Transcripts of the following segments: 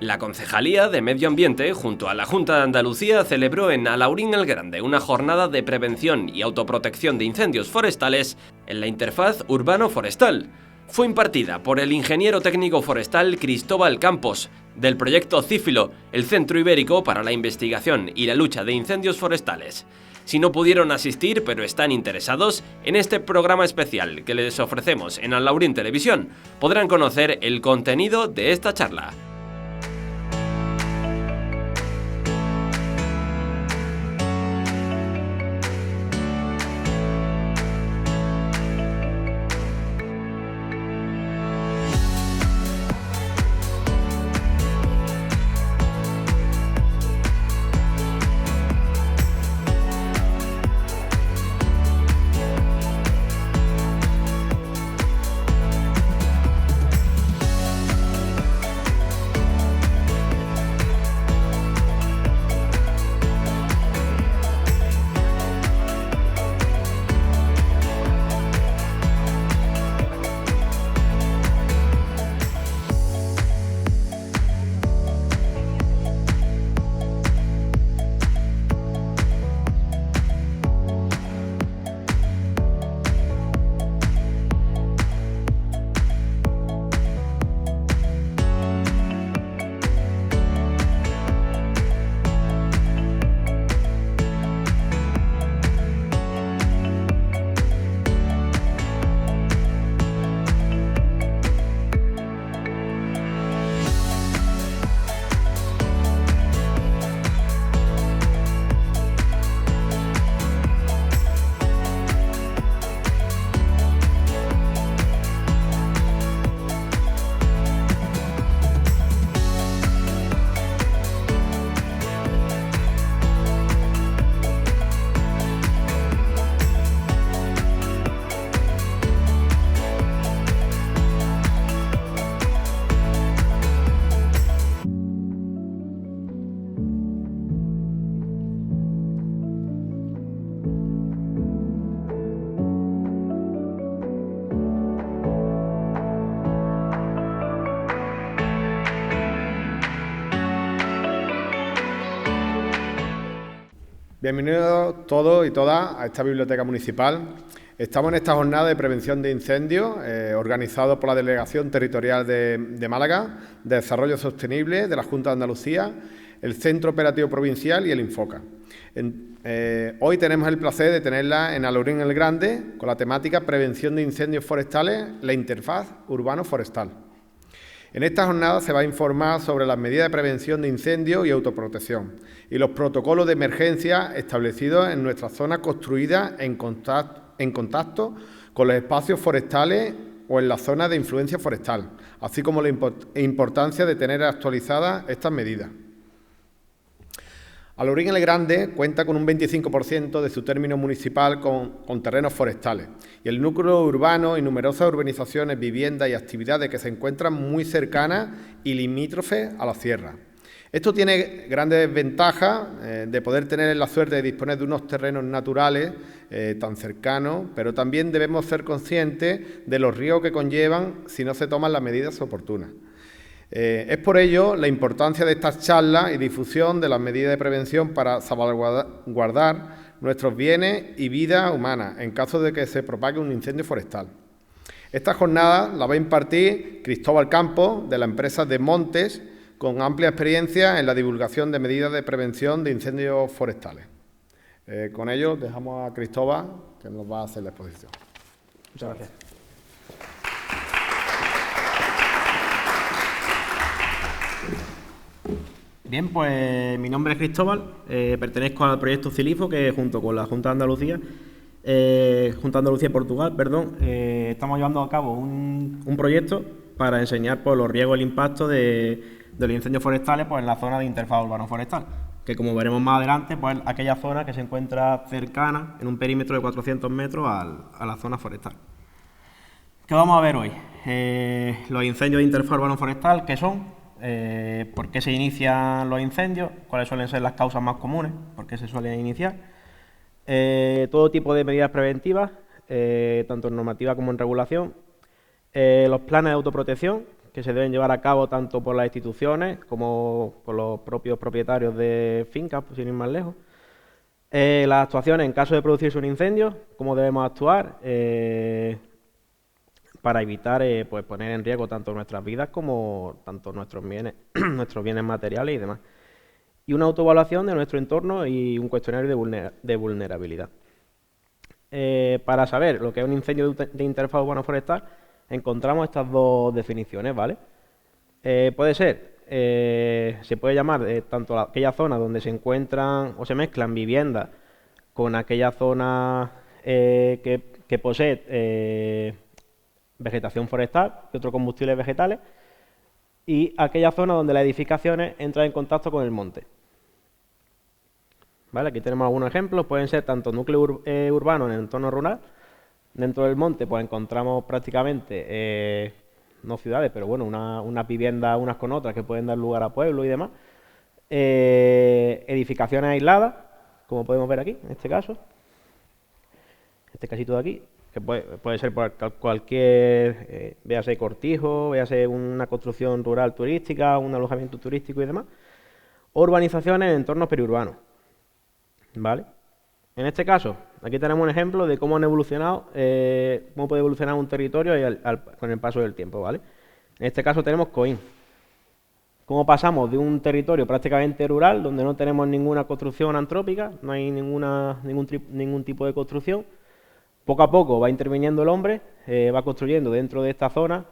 La Concejalía de Medio Ambiente, junto a la Junta de Andalucía, celebró en Alhaurín el Grande una jornada de prevención y autoprotección de incendios forestales en la interfaz urbano-forestal. Fue impartida por el ingeniero técnico forestal Cristóbal Campos, del proyecto CIFILO, el Centro Ibérico para la Investigación y la Lucha de Incendios Forestales. Si no pudieron asistir, pero están interesados, en este programa especial que les ofrecemos en Alhaurín Televisión, podrán conocer el contenido de esta charla. Bienvenidos todos y todas a esta biblioteca municipal. Estamos en esta jornada de prevención de incendios organizado por la Delegación Territorial de Málaga, de Desarrollo Sostenible de la Junta de Andalucía, el Centro Operativo Provincial y el Infoca. Hoy tenemos el placer de tenerla en Alhaurín el Grande con la temática Prevención de Incendios Forestales, la interfaz urbano-forestal. En esta jornada se va a informar sobre las medidas de prevención de incendios y autoprotección y los protocolos de emergencia establecidos en nuestra zona construida en contacto con los espacios forestales o en la zona de influencia forestal, así como la importancia de tener actualizadas estas medidas. Alhaurín el Grande cuenta con un 25% de su término municipal con terrenos forestales y el núcleo urbano y numerosas urbanizaciones, viviendas y actividades que se encuentran muy cercanas y limítrofes a la sierra. Esto tiene grandes ventajas de poder tener la suerte de disponer de unos terrenos naturales tan cercanos, pero también debemos ser conscientes de los riesgos que conllevan si no se toman las medidas oportunas. Es por ello la importancia de estas charlas y difusión de las medidas de prevención para salvaguardar nuestros bienes y vida humana en caso de que se propague un incendio forestal. Esta jornada la va a impartir Cristóbal Campos, de la empresa de Montes, con amplia experiencia en la divulgación de medidas de prevención de incendios forestales. Con ello dejamos a Cristóbal, que nos va a hacer la exposición. Muchas gracias. Bien, pues mi nombre es Cristóbal, pertenezco al proyecto CILIFO, que junto con la Junta de Andalucía, y Portugal, estamos llevando a cabo un proyecto para enseñar los riesgos y el impacto de los incendios forestales en la zona de interfaz urbano-forestal, que como veremos más adelante, aquella zona que se encuentra cercana, en un perímetro de 400 metros a la zona forestal. ¿Qué vamos a ver hoy? Los incendios de interfaz urbano-forestal, ¿qué son? ¿Por qué se inician los incendios? ¿Cuáles suelen ser las causas más comunes? ¿Por qué se suelen iniciar? Todo tipo de medidas preventivas, tanto en normativa como en regulación. Los planes de autoprotección, que se deben llevar a cabo tanto por las instituciones como por los propios propietarios de fincas, pues, sin ir más lejos. Las actuaciones en caso de producirse un incendio, cómo debemos actuar para evitar pues poner en riesgo tanto nuestras vidas como tanto nuestros bienes, nuestros bienes materiales y demás. Y una autoevaluación de nuestro entorno y un cuestionario de vulnerabilidad. Para saber lo que es un incendio de interfaz urbano-forestal, encontramos estas dos definiciones, ¿vale? Puede ser, se puede llamar tanto aquella zona donde se encuentran o se mezclan viviendas con aquella zona que posee vegetación forestal y otros combustibles vegetales, y aquella zona donde las edificaciones entran en contacto con el monte. ¿Vale? Aquí tenemos algunos ejemplos, pueden ser tanto núcleos urbanos en el entorno rural. Dentro del monte pues encontramos prácticamente, no ciudades, pero bueno, unas viviendas unas con otras que pueden dar lugar a pueblos y demás. Edificaciones aisladas, como podemos ver aquí, en este caso. Este casito de aquí, que puede ser por cualquier, véase cortijo, véase una construcción rural turística, un alojamiento turístico y demás. Urbanizaciones en entornos periurbanos, ¿vale? En este caso, aquí tenemos un ejemplo de cómo han evolucionado, cómo puede evolucionar un territorio con el paso del tiempo, ¿vale? En este caso tenemos Coín. Cómo pasamos de un territorio prácticamente rural, donde no tenemos ninguna construcción antrópica, no hay ningún tipo de construcción. Poco a poco va interviniendo el hombre, va construyendo dentro de esta zona,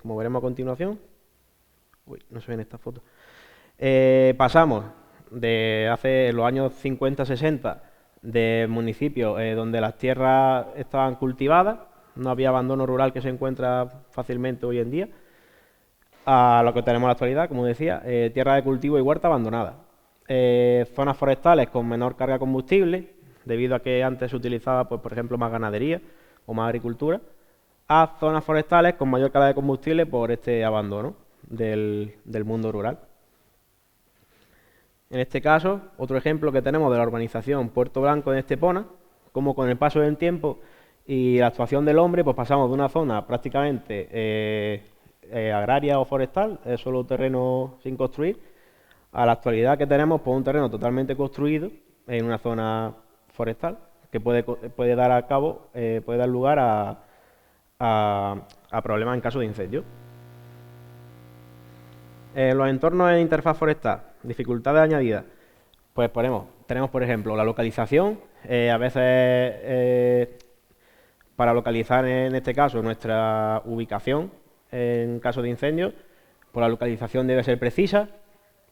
como veremos a continuación. Uy, no se ven estas fotos. Pasamos de hace los años 50-60 de municipios donde las tierras estaban cultivadas, no había abandono rural que se encuentra fácilmente hoy en día, a lo que tenemos en la actualidad, como decía, tierra de cultivo y huerta abandonada. Zonas forestales con menor carga combustible, debido a que antes se utilizaba, pues, por ejemplo, más ganadería o más agricultura, a zonas forestales con mayor carga de combustible por este abandono del mundo rural. En este caso, otro ejemplo que tenemos de la urbanización Puerto Blanco de Estepona, como con el paso del tiempo y la actuación del hombre, pues pasamos de una zona prácticamente agraria o forestal, solo terreno sin construir, a la actualidad que tenemos, pues, un terreno totalmente construido en una zona forestal que puede dar lugar a problemas en caso de incendio. Los entornos en interfaz forestal, dificultades añadidas, pues tenemos por ejemplo la localización, a veces para localizar en este caso nuestra ubicación en caso de incendio, pues la localización debe ser precisa,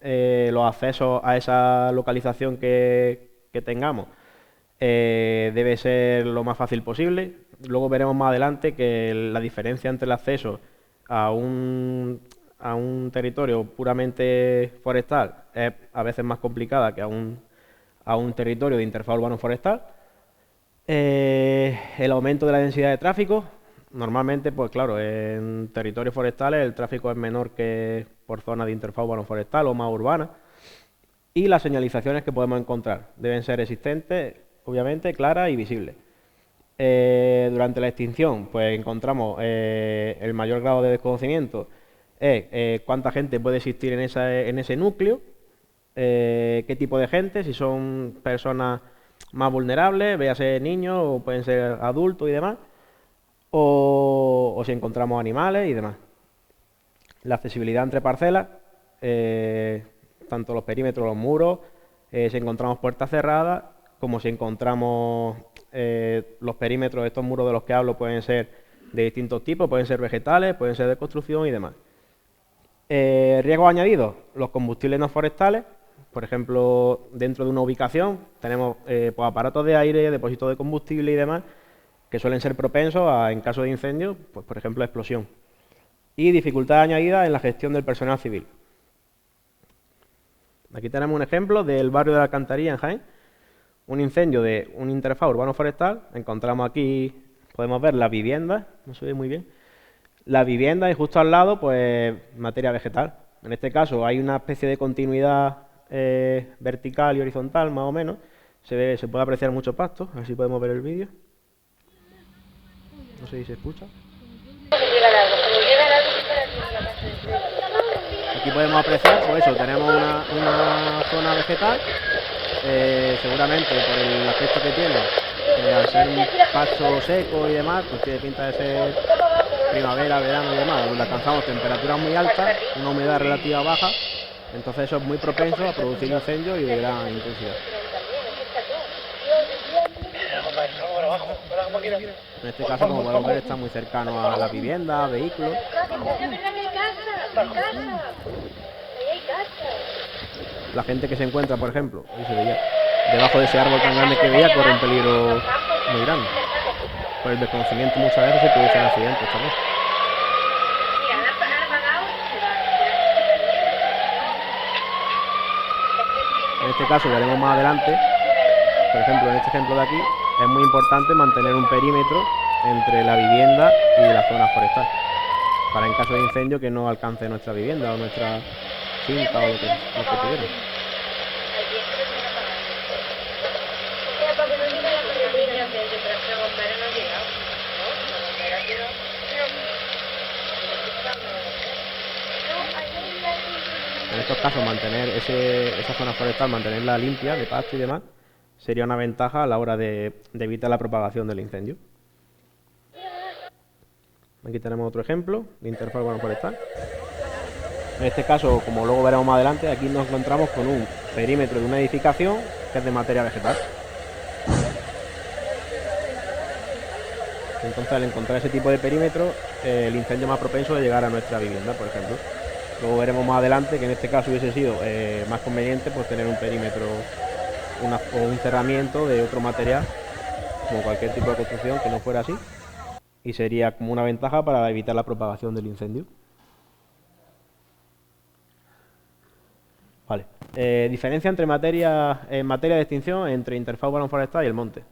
los accesos a esa localización que tengamos debe ser lo más fácil posible. Luego veremos más adelante que la diferencia entre el acceso a un territorio puramente forestal es a veces más complicada que a un territorio de interfaz urbano-forestal. El aumento de la densidad de tráfico, normalmente, pues claro, en territorios forestales el tráfico es menor que por zonas de interfaz urbano-forestal o más urbanas. Y las señalizaciones que podemos encontrar deben ser existentes, obviamente, claras y visibles. Durante la extinción, pues encontramos el mayor grado de desconocimiento es cuánta gente puede existir en ese núcleo, qué tipo de gente, si son personas más vulnerables, véase niños o pueden ser adultos y demás, o si encontramos animales y demás. La accesibilidad entre parcelas, tanto los perímetros, los muros, si encontramos puertas cerradas, como si encontramos los perímetros de estos muros de los que hablo pueden ser de distintos tipos, pueden ser vegetales, pueden ser de construcción y demás. Riesgos añadidos, los combustibles no forestales, por ejemplo, dentro de una ubicación tenemos pues, aparatos de aire, depósitos de combustible y demás, que suelen ser propensos a, en caso de incendio, pues por ejemplo, explosión. Y dificultad añadida en la gestión del personal civil. Aquí tenemos un ejemplo del barrio de la Alcantarilla en Jaén, un incendio de un interfaz urbano-forestal. Encontramos aquí, podemos ver las viviendas, no se ve muy bien, las viviendas y justo al lado, pues, materia vegetal. En este caso hay una especie de continuidad vertical y horizontal, más o menos. Se puede apreciar mucho pasto, a ver si podemos ver el vídeo. No sé si se escucha. Aquí podemos apreciar, pues eso, tenemos una zona vegetal, seguramente por el aspecto que tiene, al ser un pasto seco y demás, pues tiene pinta de ser primavera, verano y demás, donde alcanzamos temperaturas muy altas, una humedad relativa baja, entonces eso es muy propenso a producir incendios y de gran intensidad. En este caso, como podemos ver, está muy cercano a la vivienda, a vehículos. La gente que se encuentra, por ejemplo, ahí se veía, debajo de ese árbol tan grande que veía, corre un peligro muy grande. Por el desconocimiento muchas veces se producen accidentes también. En este caso veremos más adelante, por ejemplo, en este ejemplo de aquí, es muy importante mantener un perímetro entre la vivienda y la zona forestal, para en caso de incendio que no alcance nuestra vivienda o nuestra finca o lo que tuviera. En estos casos, mantener esa zona forestal, mantenerla limpia de pasto y demás, sería una ventaja a la hora de evitar la propagación del incendio. Aquí tenemos otro ejemplo de interfaz urbano forestal. En este caso, como luego veremos más adelante, aquí nos encontramos con un perímetro de una edificación que es de materia vegetal. Entonces, al encontrar ese tipo de perímetro, el incendio más propenso de llegar a nuestra vivienda, por ejemplo. Luego veremos más adelante que en este caso hubiese sido más conveniente pues, tener un perímetro o un cerramiento de otro material, como cualquier tipo de construcción que no fuera así, y sería como una ventaja para evitar la propagación del incendio. Vale. Diferencia entre en materia de extinción entre interfaz urbano forestal y el monte.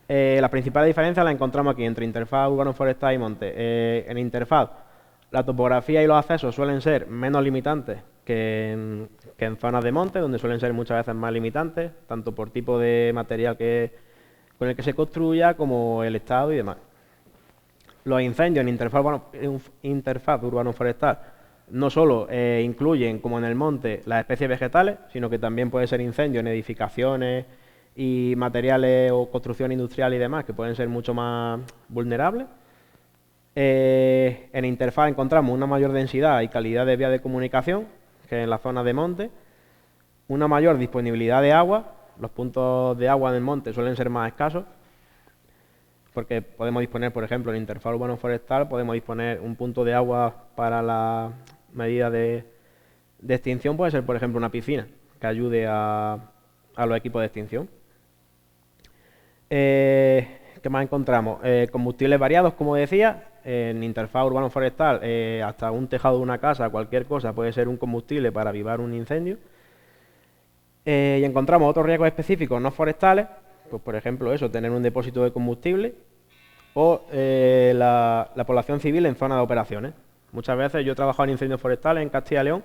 La principal diferencia la encontramos aquí entre interfaz urbano forestal y monte. En interfaz, la topografía y los accesos suelen ser menos limitantes que en zonas de monte, donde suelen ser muchas veces más limitantes, tanto por tipo de material con el que se construya, como el estado y demás. Los incendios en interfaz urbano-forestal no solo incluyen, como en el monte, las especies vegetales, sino que también puede ser incendio en edificaciones y materiales o construcción industrial y demás, que pueden ser mucho más vulnerables. En interfaz encontramos una mayor densidad y calidad de vías de comunicación que en las zonas de monte, una mayor disponibilidad de agua. Los puntos de agua en el monte suelen ser más escasos, porque podemos disponer, por ejemplo, en interfaz urbano-forestal, podemos disponer un punto de agua para la medida de extinción, puede ser, por ejemplo, una piscina, que ayude a los equipos de extinción. ¿Qué más encontramos? Combustibles variados, como decía, en interfaz urbano-forestal, hasta un tejado de una casa, cualquier cosa puede ser un combustible para avivar un incendio. Y encontramos otros riesgos específicos no forestales, pues por ejemplo eso, tener un depósito de combustible o la población civil en zona de operaciones. Muchas veces yo he trabajado en incendios forestales en Castilla y León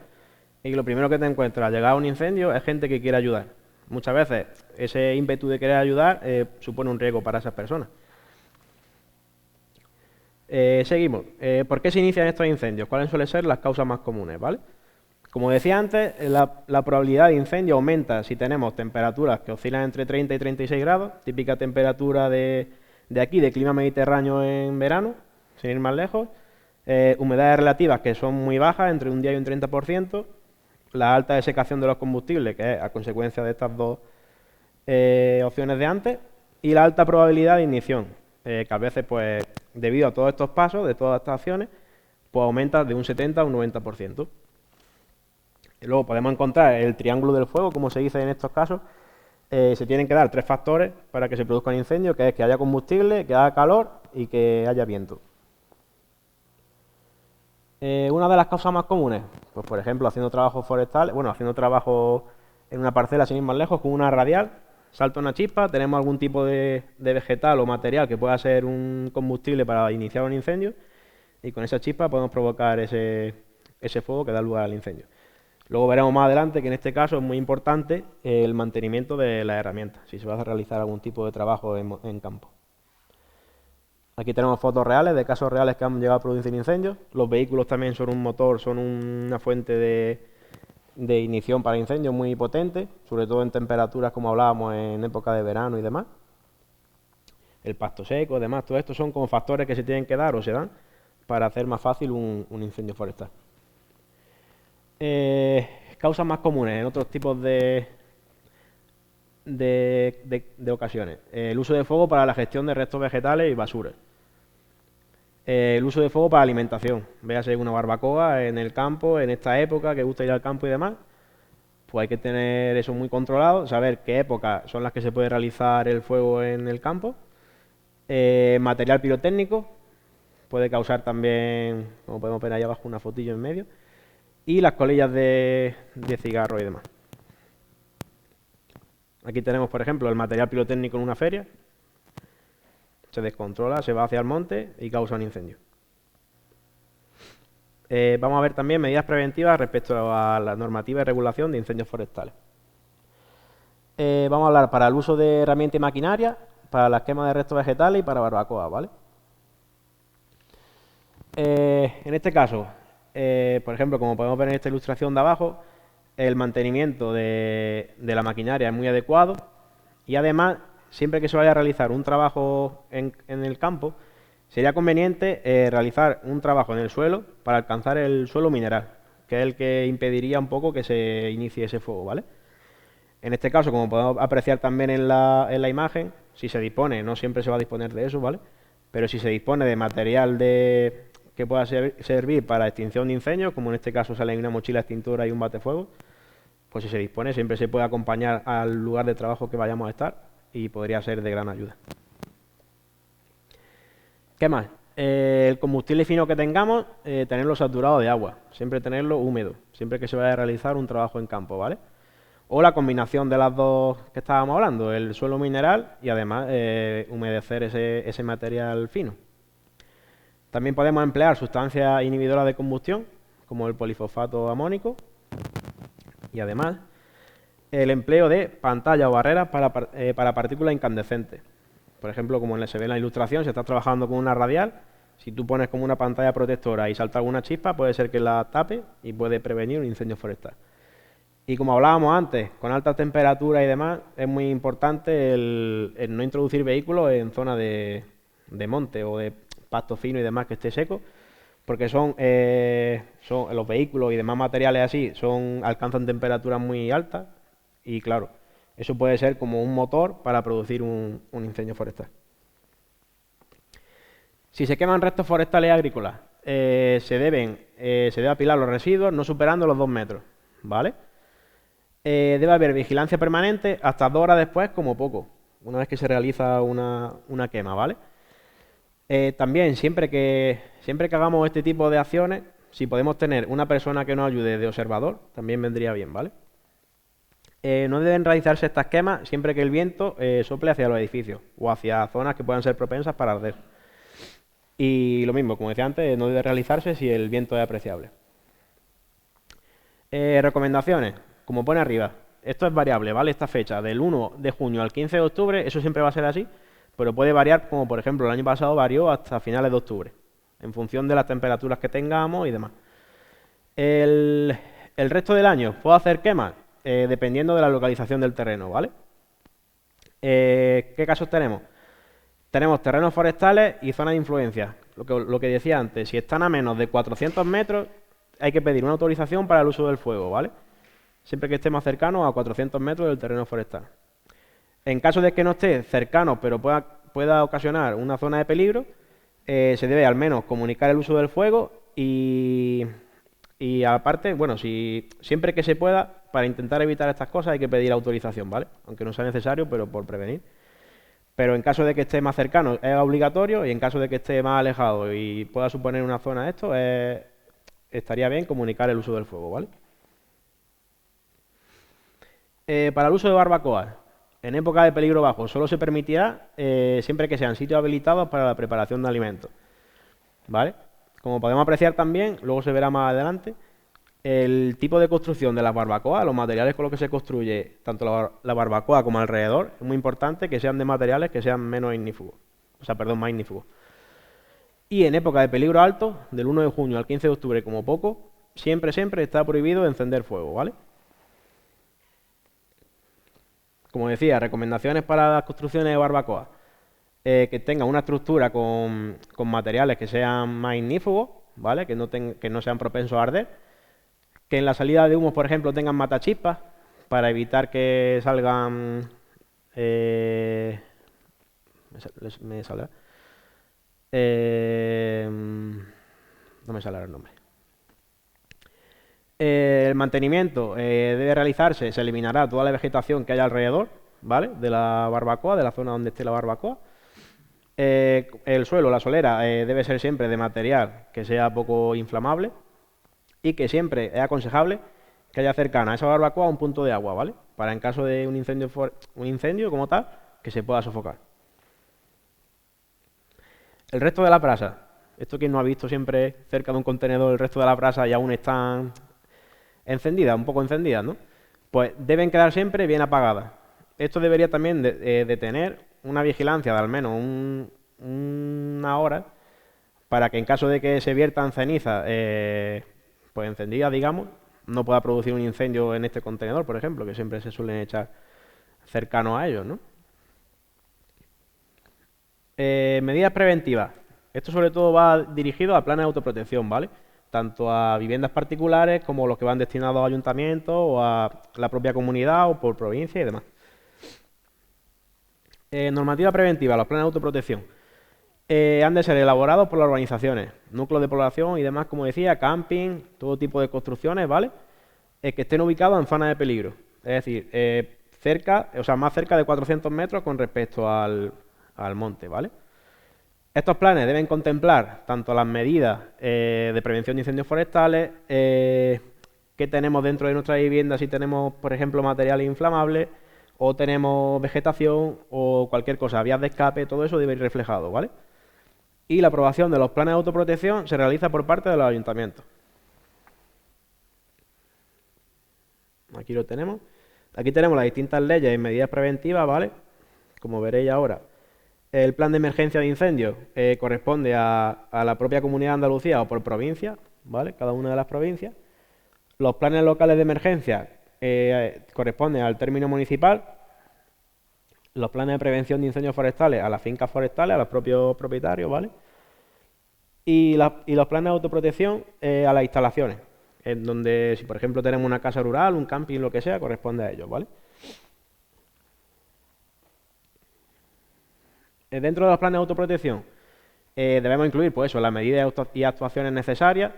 y lo primero que te encuentras al llegar a un incendio es gente que quiere ayudar. Muchas veces ese ímpetu de querer ayudar supone un riesgo para esas personas. Seguimos. ¿Por qué se inician estos incendios? ¿Cuáles suelen ser las causas más comunes? ¿Vale? Como decía antes, la probabilidad de incendio aumenta si tenemos temperaturas que oscilan entre 30 y 36 grados, típica temperatura de aquí, de clima mediterráneo en verano, sin ir más lejos. Humedades relativas que son muy bajas, entre un 10 y un 30%. La alta desecación de los combustibles, que es a consecuencia de estas dos opciones de antes. Y la alta probabilidad de ignición, que a veces, pues, debido a todos estos pasos, de todas estas acciones, pues aumenta de un 70 a un 90%. Y luego podemos encontrar el triángulo del fuego, como se dice en estos casos. Se tienen que dar 3 factores para que se produzca un incendio, que es que haya combustible, que haya calor y que haya viento. Una de las causas más comunes, pues por ejemplo, haciendo trabajo forestal, haciendo trabajo en una parcela sin ir más lejos, con una radial, salta una chispa, tenemos algún tipo de vegetal o material que pueda ser un combustible para iniciar un incendio, y con esa chispa podemos provocar ese fuego que da lugar al incendio. Luego veremos más adelante que en este caso es muy importante el mantenimiento de las herramientas, si se va a realizar algún tipo de trabajo en campo. Aquí tenemos fotos reales de casos reales que han llegado a producir incendios. Los vehículos también son un motor, son una fuente de ignición para incendios muy potente, sobre todo en temperaturas como hablábamos en época de verano y demás. El pasto seco, demás, todo esto son como factores que se tienen que dar o se dan para hacer más fácil un incendio forestal. Causas más comunes en otros tipos de ocasiones. El uso de fuego para la gestión de restos vegetales y basura. El uso de fuego para alimentación. Véase una barbacoa en el campo, en esta época que gusta ir al campo y demás. Pues hay que tener eso muy controlado, saber qué épocas son las que se puede realizar el fuego en el campo. Material pirotécnico. Puede causar también, como podemos ver ahí abajo, una fotillo en medio. Y las colillas de cigarro y demás. Aquí tenemos, por ejemplo, el material pirotécnico en una feria. Se descontrola, se va hacia el monte y causa un incendio. Vamos a ver también medidas preventivas respecto a la normativa y regulación de incendios forestales. Vamos a hablar para el uso de herramientas y maquinaria, para las quemas de restos vegetales y para barbacoa, ¿vale? En este caso, por ejemplo, como podemos ver en esta ilustración de abajo, el mantenimiento de la maquinaria es muy adecuado y además, siempre que se vaya a realizar un trabajo en el campo, sería conveniente realizar un trabajo en el suelo para alcanzar el suelo mineral, que es el que impediría un poco que se inicie ese fuego, ¿vale? En este caso, como podemos apreciar también en la imagen, si se dispone, no siempre se va a disponer de eso, ¿vale? Pero si se dispone de material que pueda servir para extinción de incendios, como en este caso sale una mochila extintora y un batefuego, pues si se dispone siempre se puede acompañar al lugar de trabajo que vayamos a estar y podría ser de gran ayuda. ¿Qué más? El combustible fino que tengamos, tenerlo saturado de agua, siempre tenerlo húmedo, siempre que se vaya a realizar un trabajo en campo, ¿vale? O la combinación de las dos que estábamos hablando, el suelo mineral y además humedecer ese material fino. También podemos emplear sustancias inhibidoras de combustión, como el polifosfato amónico, y además el empleo de pantallas o barreras para partículas incandescentes. Por ejemplo, como se ve en la ilustración, si estás trabajando con una radial, si tú pones como una pantalla protectora y salta alguna chispa, puede ser que la tape y puede prevenir un incendio forestal. Y como hablábamos antes, con altas temperaturas y demás, es muy importante el no introducir vehículos en zonas de monte o de pasto fino y demás que esté seco, porque son los vehículos y demás materiales así alcanzan temperaturas muy altas y claro, eso puede ser como un motor para producir un incendio forestal. Si se queman restos forestales agrícolas, se debe apilar los residuos no superando los 2 metros, ¿vale? Debe haber vigilancia permanente hasta 2 horas después como poco, una vez que se realiza una quema, ¿vale? También, siempre que hagamos este tipo de acciones, si podemos tener una persona que nos ayude de observador, también vendría bien, ¿vale? No deben realizarse estas quemas siempre que el viento sople hacia los edificios o hacia zonas que puedan ser propensas para arder. Y lo mismo, como decía antes, no debe realizarse si el viento es apreciable. Recomendaciones, como pone arriba. Esto es variable, ¿vale? Esta fecha, del 1 de junio al 15 de octubre, eso siempre va a ser así, pero puede variar, como por ejemplo el año pasado varió hasta finales de octubre, en función de las temperaturas que tengamos y demás. El resto del año, ¿puedo hacer quemas? Dependiendo de la localización del terreno, ¿vale? ¿Qué casos tenemos? Tenemos terrenos forestales y zonas de influencia. Lo que decía antes, si están a menos de 400 metros, hay que pedir una autorización para el uso del fuego, ¿vale? Siempre que esté más cercano a 400 metros del terreno forestal. En caso de que no esté cercano, pero pueda ocasionar una zona de peligro, se debe al menos comunicar el uso del fuego y aparte, bueno, siempre que se pueda, para intentar evitar estas cosas hay que pedir autorización, ¿vale? Aunque no sea necesario, pero por prevenir. Pero en caso de que esté más cercano es obligatorio y en caso de que esté más alejado y pueda suponer una zona de esto, estaría bien comunicar el uso del fuego, ¿vale? Para el uso de barbacoas, en época de peligro bajo, solo se permitirá siempre que sean sitios habilitados para la preparación de alimentos, ¿vale? Como podemos apreciar también, luego se verá más adelante, el tipo de construcción de las barbacoas, los materiales con los que se construye tanto la barbacoa como alrededor, es muy importante que sean de materiales que sean menos ignífugos, más ignífugos. Y en época de peligro alto, del 1 de junio al 15 de octubre como poco, siempre está prohibido encender fuego, ¿vale? Como decía, recomendaciones para las construcciones de barbacoa. Que tengan una estructura con materiales que sean más ignífugos, ¿vale? Que no sean propensos a arder. Que en la salida de humo, por ejemplo, tengan matachispas para evitar que salgan... me saldrá. No me saldrá el nombre. El mantenimiento debe realizarse, se eliminará toda la vegetación que haya alrededor, ¿vale? De la barbacoa, de la zona donde esté la barbacoa. El suelo, la solera, debe ser siempre de material que sea poco inflamable y que siempre es aconsejable que haya cercana a esa barbacoa un punto de agua, ¿vale? Para en caso de un incendio como tal, que se pueda sofocar. El resto de la brasa. Esto quien no ha visto siempre cerca de un contenedor el resto de la brasa y aún están encendidas, un poco encendidas, ¿no? Pues deben quedar siempre bien apagadas. Esto debería también de tener una vigilancia de al menos una hora para que en caso de que se viertan cenizas pues encendidas, digamos, no pueda producir un incendio en este contenedor, por ejemplo, que siempre se suelen echar cercanos a ellos, ¿no? Medidas preventivas. Esto sobre todo va dirigido a planes de autoprotección, ¿vale? Tanto a viviendas particulares como los que van destinados a ayuntamientos o a la propia comunidad o por provincia y demás. Normativa preventiva, los planes de autoprotección. Han de ser elaborados por las organizaciones, núcleos de población y demás, como decía, camping, todo tipo de construcciones, ¿vale? Que estén ubicados en zonas de peligro. Es decir, más cerca de 400 metros con respecto al monte, ¿vale? Estos planes deben contemplar tanto las medidas de prevención de incendios forestales, que tenemos dentro de nuestra vivienda si tenemos, por ejemplo, materiales inflamables, o tenemos vegetación o cualquier cosa, vías de escape, todo eso debe ir reflejado, ¿vale? Y la aprobación de los planes de autoprotección se realiza por parte de los ayuntamientos. Aquí lo tenemos. Aquí tenemos las distintas leyes y medidas preventivas, ¿vale? Como veréis ahora. El plan de emergencia de incendios corresponde a la propia Comunidad de Andalucía o por provincia, ¿vale? Cada una de las provincias. Los planes locales de emergencia corresponden al término municipal. Los planes de prevención de incendios forestales a las fincas forestales, a los propios propietarios, ¿vale? Y los planes de autoprotección a las instalaciones, en donde si por ejemplo tenemos una casa rural, un camping, lo que sea, corresponde a ellos, ¿vale? Dentro de los planes de autoprotección debemos incluir, pues eso, las medidas y actuaciones necesarias,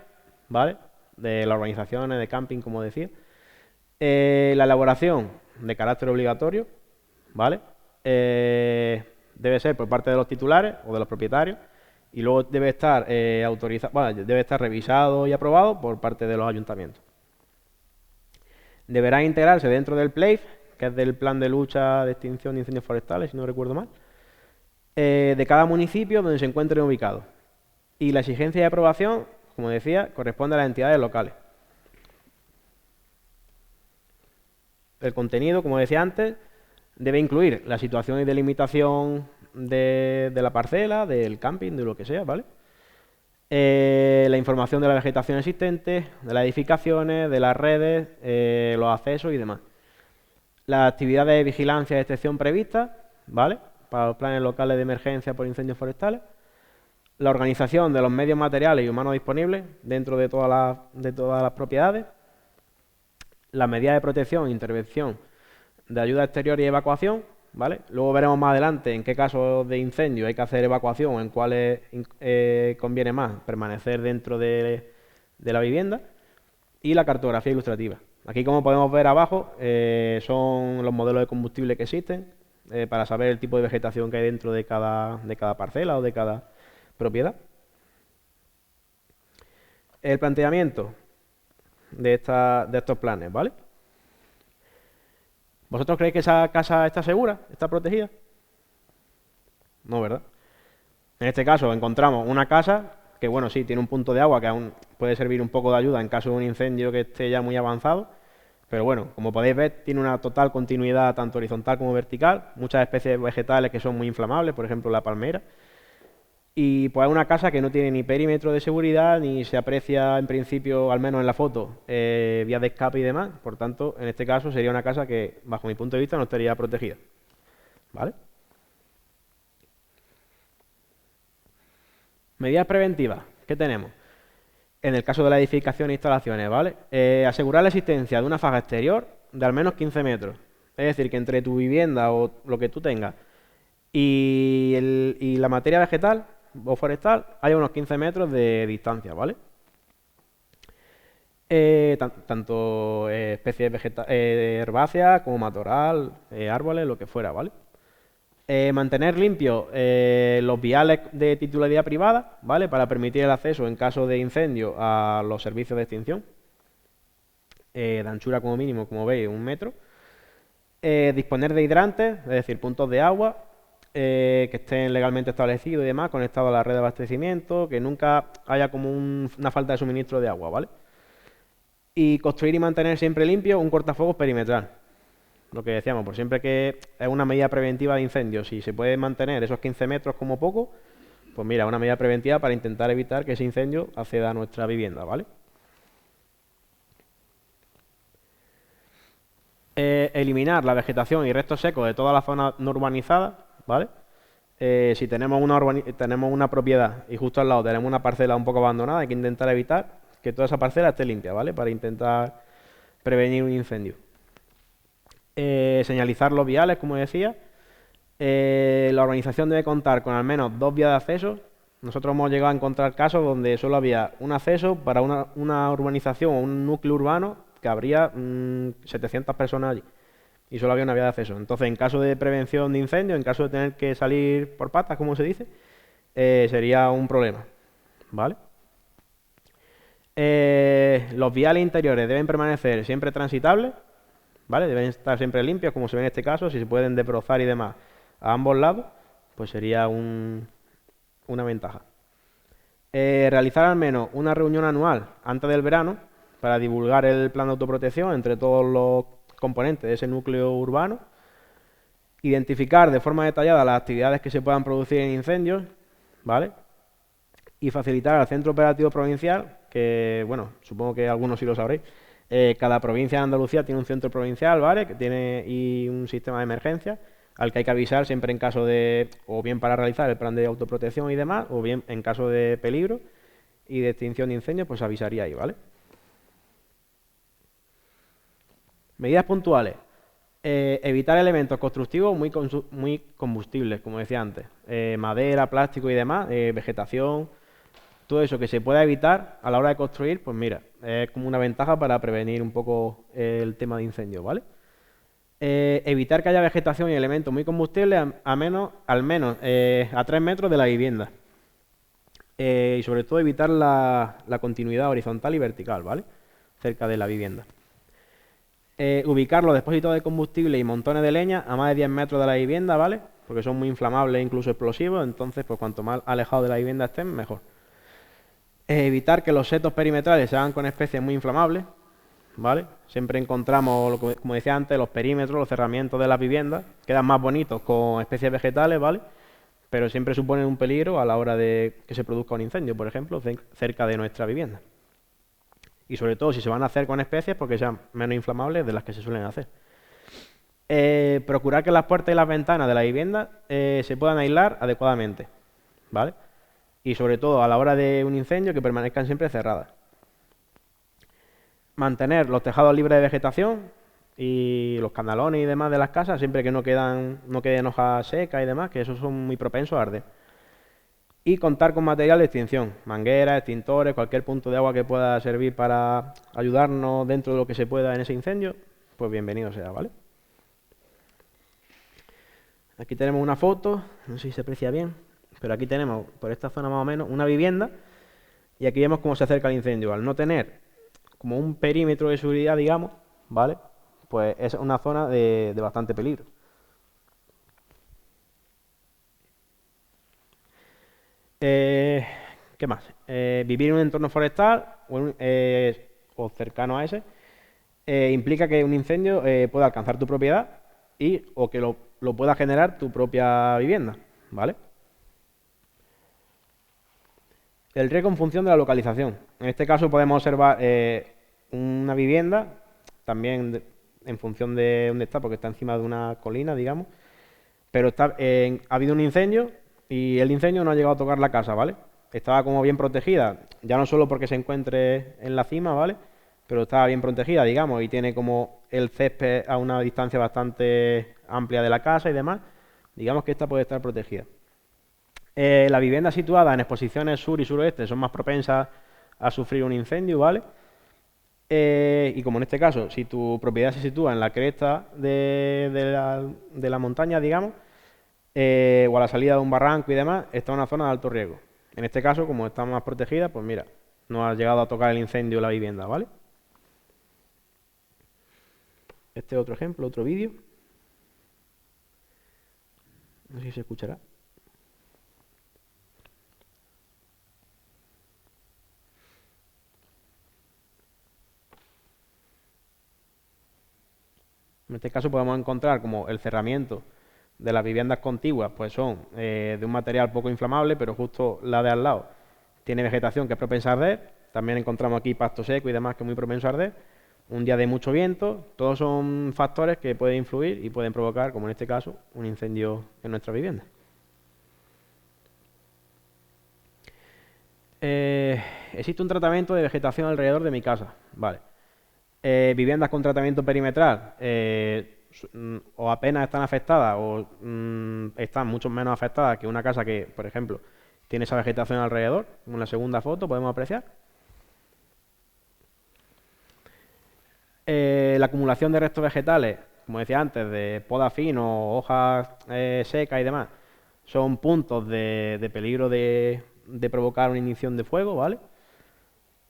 ¿vale? De las organizaciones de camping, como decía. La elaboración de carácter obligatorio, ¿vale? Debe ser por parte de los titulares o de los propietarios y luego debe estar debe estar revisado y aprobado por parte de los ayuntamientos. Deberá integrarse dentro del PLAIF, que es del Plan de Lucha de Extinción de Incendios Forestales, si no recuerdo mal, de cada municipio donde se encuentren ubicados. Y la exigencia de aprobación, como decía, corresponde a las entidades locales. El contenido, como decía antes, debe incluir la situación y delimitación de la parcela, del camping, de lo que sea, ¿vale? La información de la vegetación existente, de las edificaciones, de las redes, los accesos y demás. Las actividades de vigilancia y excepción previstas, ¿vale? Para los planes locales de emergencia por incendios forestales. La organización de los medios materiales y humanos disponibles dentro de todas las propiedades. Las medidas de protección e intervención de ayuda exterior y evacuación, ¿vale? Luego veremos más adelante en qué casos de incendio hay que hacer evacuación o en cuáles conviene más permanecer dentro de la vivienda. Y la cartografía ilustrativa. Aquí, como podemos ver abajo, son los modelos de combustible que existen para saber el tipo de vegetación que hay dentro de cada parcela o de cada propiedad. El planteamiento de estos planes, ¿vale? ¿Vosotros creéis que esa casa está segura? ¿Está protegida? No, ¿verdad? En este caso encontramos una casa que, bueno, sí, tiene un punto de agua que aún puede servir un poco de ayuda en caso de un incendio que esté ya muy avanzado, pero bueno, como podéis ver, tiene una total continuidad tanto horizontal como vertical, muchas especies vegetales que son muy inflamables, por ejemplo la palmera, Y pues es una casa que no tiene ni perímetro de seguridad, ni se aprecia en principio, al menos en la foto, vías de escape y demás. Por tanto, en este caso sería una casa que, bajo mi punto de vista, no estaría protegida. ¿Vale? Medidas preventivas. ¿Qué tenemos? En el caso de la edificación e instalaciones, ¿vale? Asegurar la existencia de una faja exterior de al menos 15 metros. Es decir, que entre tu vivienda o lo que tú tengas y la materia vegetal o forestal haya unos 15 metros de distancia, ¿vale? Tanto especies herbáceas como matorral, árboles, lo que fuera, ¿vale? Mantener limpios los viales de titularidad privada, ¿vale? Para permitir el acceso en caso de incendio a los servicios de extinción. De anchura como mínimo, como veis, 1 metro. Disponer de hidrantes, es decir, puntos de agua que estén legalmente establecidos y demás, conectados a la red de abastecimiento, que nunca haya como una falta de suministro de agua, ¿vale? Y construir y mantener siempre limpio un cortafuegos perimetral. Lo que decíamos, por siempre que es una medida preventiva de incendios, si se puede mantener esos 15 metros como poco, pues mira, una medida preventiva para intentar evitar que ese incendio acceda a nuestra vivienda, ¿vale? Eliminar la vegetación y restos secos de toda la zona no urbanizada, ¿vale? Si tenemos una propiedad y justo al lado tenemos una parcela un poco abandonada, hay que intentar evitar que toda esa parcela esté limpia, ¿vale? Para intentar prevenir un incendio. Señalizar los viales, como decía. La urbanización debe contar con al menos 2 vías de acceso. Nosotros hemos llegado a encontrar casos donde solo había un acceso para una urbanización o un núcleo urbano que habría 700 personas allí y solo había una vía de acceso. Entonces, en caso de prevención de incendio, en caso de tener que salir por patas, como se dice, sería un problema, ¿vale? Los viales interiores deben permanecer siempre transitables, ¿vale? Deben estar siempre limpios, como se ve en este caso. Si se pueden desbrozar y demás a ambos lados, pues sería una ventaja. Realizar al menos una reunión anual antes del verano para divulgar el plan de autoprotección entre todos los componentes de ese núcleo urbano. Identificar de forma detallada las actividades que se puedan producir en incendios, ¿vale? Y facilitar al Centro Operativo Provincial, que, bueno, supongo que algunos sí lo sabréis. Cada provincia de Andalucía tiene un centro provincial, ¿vale? Que tiene y un sistema de emergencia al que hay que avisar siempre en caso de, o bien para realizar el plan de autoprotección y demás, o bien en caso de peligro y de extinción de incendios, pues avisaría ahí, ¿vale? Medidas puntuales. Evitar elementos constructivos muy combustibles, como decía antes. Madera, plástico y demás, vegetación. Todo eso que se pueda evitar a la hora de construir, pues mira, es como una ventaja para prevenir un poco el tema de incendios, ¿vale? Evitar que haya vegetación y elementos muy combustibles al menos a 3 metros de la vivienda. Y sobre todo evitar la continuidad horizontal y vertical, ¿vale? Cerca de la vivienda. Ubicar los depósitos de combustible y montones de leña a más de 10 metros de la vivienda, ¿vale? Porque son muy inflamables e incluso explosivos, entonces pues cuanto más alejados de la vivienda estén, mejor. Evitar que los setos perimetrales se hagan con especies muy inflamables, ¿vale? Siempre encontramos, como decía antes, los perímetros, los cerramientos de las viviendas, quedan más bonitos con especies vegetales, ¿vale? Pero siempre suponen un peligro a la hora de que se produzca un incendio, por ejemplo, cerca de nuestra vivienda. Y sobre todo si se van a hacer con especies, porque sean menos inflamables de las que se suelen hacer. Procurar que las puertas y las ventanas de la vivienda se puedan aislar adecuadamente, ¿vale? Y sobre todo a la hora de un incendio que permanezcan siempre cerradas. Mantener los tejados libres de vegetación y los canalones y demás de las casas, siempre que no queden hojas secas y demás, que esos son muy propensos a arder. Y contar con material de extinción, mangueras, extintores, cualquier punto de agua que pueda servir para ayudarnos dentro de lo que se pueda en ese incendio, pues bienvenido sea, ¿vale? Aquí tenemos una foto, no sé si se aprecia bien, pero aquí tenemos, por esta zona más o menos, una vivienda y aquí vemos cómo se acerca el incendio. Al no tener como un perímetro de seguridad, digamos, ¿vale? Pues es una zona de bastante peligro. ¿Qué más? Vivir en un entorno forestal o cercano a ese implica que un incendio pueda alcanzar tu propiedad o que lo pueda generar tu propia vivienda, ¿vale? El riesgo en función de la localización. En este caso podemos observar una vivienda, también en función de dónde está, porque está encima de una colina, digamos, pero ha habido un incendio y el incendio no ha llegado a tocar la casa, ¿vale? Estaba como bien protegida, ya no solo porque se encuentre en la cima, ¿vale? Pero estaba bien protegida, digamos, y tiene como el césped a una distancia bastante amplia de la casa y demás. Digamos que esta puede estar protegida. Las viviendas situadas en exposiciones sur y suroeste son más propensas a sufrir un incendio, ¿vale? Y como en este caso, si tu propiedad se sitúa en la cresta de la montaña, digamos, o a la salida de un barranco y demás, está en una zona de alto riesgo. En este caso, como está más protegida, pues mira, no ha llegado a tocar el incendio la vivienda, ¿vale? Este es otro ejemplo, otro vídeo. No sé si se escuchará. En este caso podemos encontrar como el cerramiento de las viviendas contiguas pues son de un material poco inflamable, pero justo la de al lado tiene vegetación que es propensa a arder. También encontramos aquí pasto seco y demás que es muy propenso a arder. Un día de mucho viento, todos son factores que pueden influir y pueden provocar, como en este caso, un incendio en nuestra vivienda. Existe un tratamiento de vegetación alrededor de mi casa, vale. Viviendas con tratamiento perimetral o apenas están afectadas o están mucho menos afectadas que una casa que, por ejemplo, tiene esa vegetación alrededor, como en la segunda foto podemos apreciar. La acumulación de restos vegetales, como decía antes, de poda fino, hojas secas y demás, son puntos de peligro de provocar una ignición de fuego, ¿vale?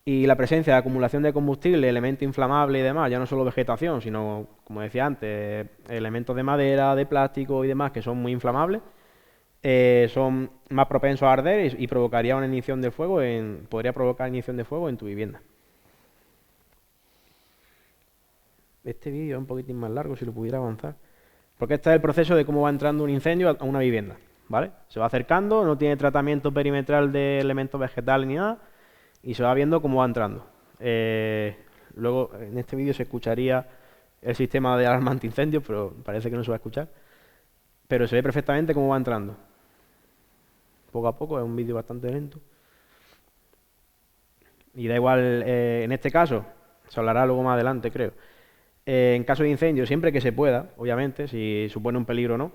Y la presencia de acumulación de combustible, elementos inflamables y demás, ya no solo vegetación, sino, como decía antes, elementos de madera, de plástico y demás que son muy inflamables, son más propensos a arder y provocaría una ignición de fuego, podría provocar ignición de fuego en tu vivienda. Este vídeo es un poquitín más largo, si lo pudiera avanzar. Porque este es el proceso de cómo va entrando un incendio a una vivienda, ¿vale? Se va acercando, no tiene tratamiento perimetral de elementos vegetales ni nada, y se va viendo cómo va entrando. Luego, en este vídeo se escucharía el sistema de alarma antiincendios, pero parece que no se va a escuchar. Pero se ve perfectamente cómo va entrando. Poco a poco, es un vídeo bastante lento. Y da igual, en este caso, se hablará luego más adelante, creo. En caso de incendio, siempre que se pueda, obviamente, si supone un peligro o no,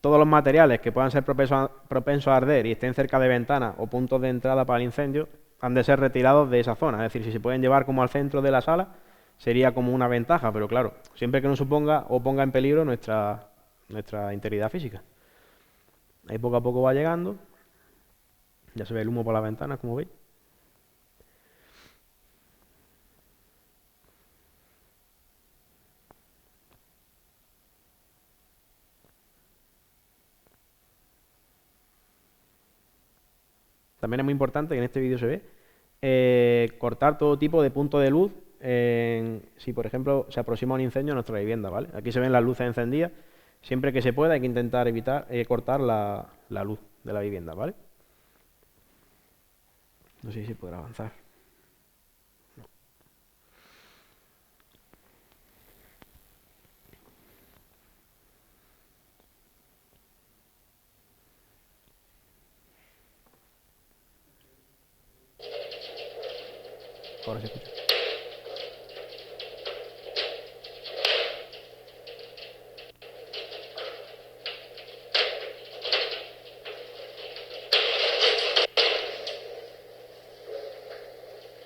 todos los materiales que puedan ser propensos a arder y estén cerca de ventanas o puntos de entrada para el incendio, han de ser retirados de esa zona. Es decir, si se pueden llevar como al centro de la sala, sería como una ventaja, pero claro, siempre que no suponga o ponga en peligro nuestra integridad física. Ahí poco a poco va llegando. Ya se ve el humo por las ventanas, como veis. También es muy importante que en este vídeo se ve cortar todo tipo de punto de luz si, por ejemplo, se aproxima un incendio a nuestra vivienda, ¿vale? Aquí se ven las luces encendidas. Siempre que se pueda hay que intentar evitar cortar la luz de la vivienda, ¿vale? No sé si podrá avanzar. Ahora se escucha.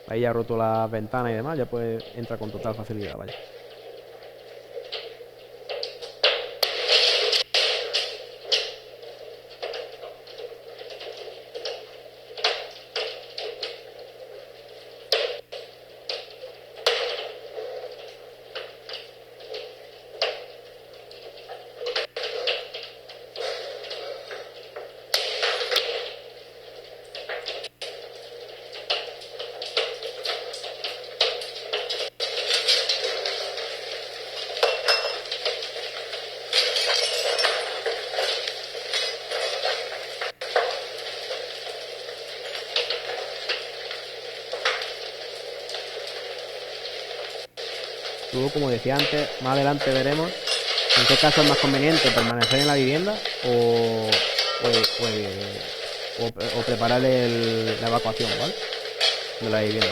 Ahí ya ha roto las ventanas y demás, ya puede entrar con total facilidad, vaya. Luego, como decía antes, más adelante veremos en qué caso es más conveniente permanecer en la vivienda o preparar la evacuación, ¿vale? De la vivienda.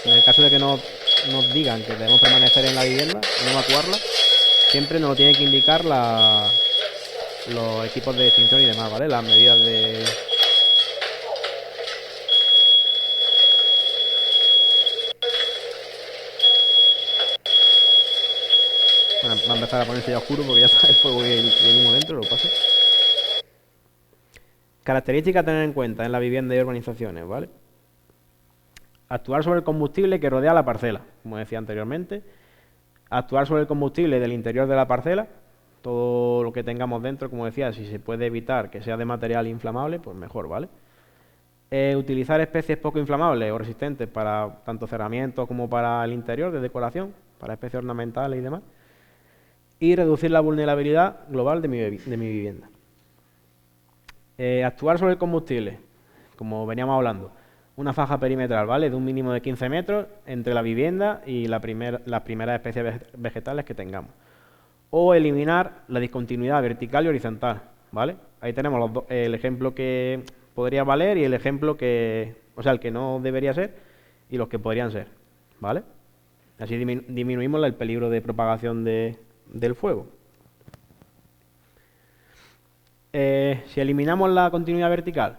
En el caso de que nos digan que debemos permanecer en la vivienda y no evacuarla, siempre nos lo tienen que indicar los equipos de extinción y demás, ¿vale? Las medidas de... Bueno, va a empezar a ponerse ya oscuro porque ya está el fuego y el humo dentro, lo paso. Características a tener en cuenta en la vivienda y urbanizaciones, ¿vale? Actuar sobre el combustible que rodea la parcela, como decía anteriormente. Actuar sobre el combustible del interior de la parcela, todo lo que tengamos dentro, como decía, si se puede evitar que sea de material inflamable, pues mejor, ¿vale? Utilizar especies poco inflamables o resistentes para tanto cerramientos como para el interior de decoración, para especies ornamentales y demás. Y reducir la vulnerabilidad global de mi vivienda. Actuar sobre el combustible, como veníamos hablando. Una faja perimetral, ¿vale? De un mínimo de 15 metros entre la vivienda y las primeras especies vegetales que tengamos. O eliminar la discontinuidad vertical y horizontal, ¿vale? Ahí tenemos el ejemplo que podría valer y el ejemplo que... O sea, el que no debería ser y los que podrían ser, ¿vale? Así disminuimos el peligro de propagación del fuego. Si eliminamos la continuidad vertical,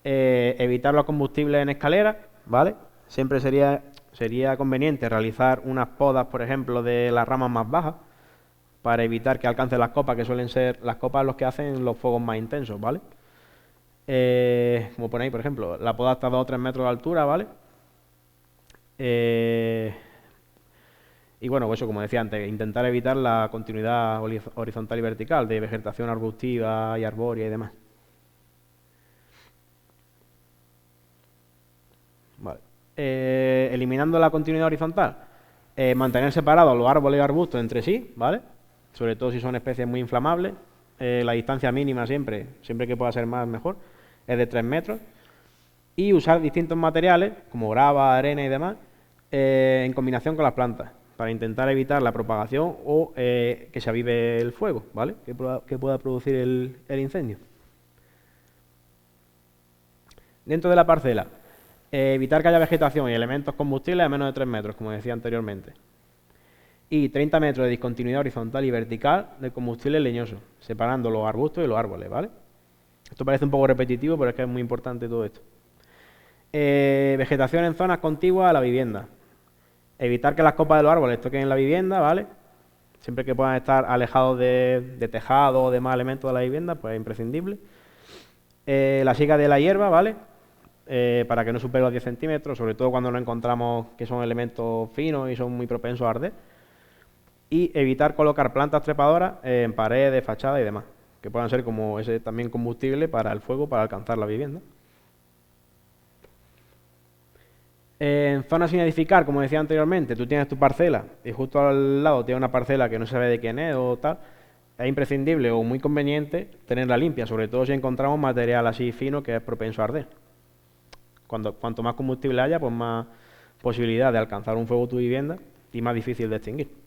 evitar los combustibles en escaleras, ¿vale? Siempre sería conveniente realizar unas podas, por ejemplo, de las ramas más bajas, para evitar que alcancen las copas, que suelen ser las copas los que hacen los fuegos más intensos, ¿vale? Como ponéis, por ejemplo, la poda hasta 2 o 3 metros de altura, ¿vale? Y bueno, pues eso, como decía antes, intentar evitar la continuidad horizontal y vertical de vegetación arbustiva y arbórea y demás. Vale. Eliminando la continuidad horizontal, mantener separados los árboles y arbustos entre sí, ¿vale? Sobre todo si son especies muy inflamables. La distancia mínima siempre que pueda ser más, mejor, es de 3 metros. Y usar distintos materiales, como grava, arena y demás, en combinación con las plantas, para intentar evitar la propagación o que se avive el fuego, ¿vale? Que pueda producir el incendio. Dentro de la parcela, evitar que haya vegetación y elementos combustibles a menos de 3 metros, como decía anteriormente. Y 30 metros de discontinuidad horizontal y vertical del combustible leñoso, separando los arbustos y los árboles, ¿vale? Esto parece un poco repetitivo, pero es que es muy importante todo esto. Vegetación en zonas contiguas a la vivienda. Evitar que las copas de los árboles toquen en la vivienda, ¿vale? Siempre que puedan estar alejados de tejado o demás elementos de la vivienda, pues es imprescindible. La siega de la hierba, ¿vale? Para que no supere los 10 centímetros, sobre todo cuando nos encontramos que son elementos finos y son muy propensos a arder. Y evitar colocar plantas trepadoras en paredes, fachadas y demás, que puedan ser como ese también combustible para el fuego, para alcanzar la vivienda. En zonas sin edificar, como decía anteriormente, tú tienes tu parcela y justo al lado tienes una parcela que no se sabe de quién es o tal, es imprescindible o muy conveniente tenerla limpia, sobre todo si encontramos material así fino que es propenso a arder. Cuanto más combustible haya, pues más posibilidad de alcanzar un fuego tu vivienda y más difícil de extinguir.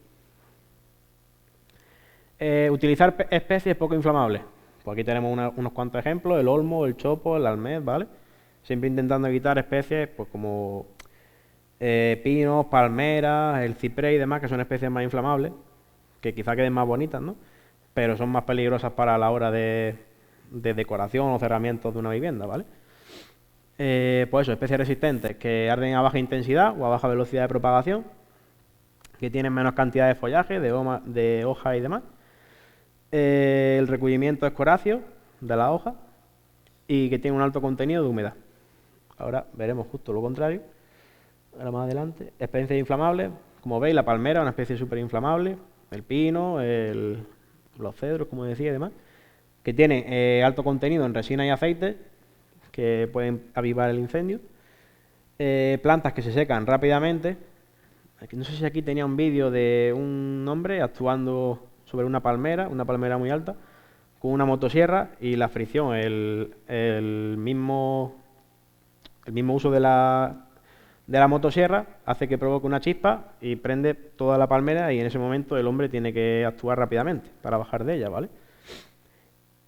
Utilizar especies poco inflamables. Pues aquí tenemos unos cuantos ejemplos: el olmo, el chopo, el almez, ¿vale? Siempre intentando evitar especies pues como pinos, palmeras, el ciprés y demás, que son especies más inflamables, que quizá queden más bonitas, ¿no? Pero son más peligrosas para la hora de decoración o cerramientos de una vivienda, ¿vale? Pues eso, especies resistentes que arden a baja intensidad o a baja velocidad de propagación, que tienen menos cantidad de follaje, de hojas y demás. El recubrimiento escoráceo de la hoja y que tiene un alto contenido de humedad. Ahora veremos justo lo contrario, ahora más adelante. Especies inflamables, como veis, la palmera, una especie súper inflamable, el pino, los cedros, como decía y demás, que tienen alto contenido en resina y aceite, que pueden avivar el incendio. Plantas que se secan rápidamente. No sé si aquí tenía un vídeo de un hombre actuando sobre una palmera muy alta, con una motosierra, y la fricción, el mismo uso de la de la motosierra hace que provoque una chispa y prende toda la palmera, y en ese momento el hombre tiene que actuar rápidamente para bajar de ella, ¿vale?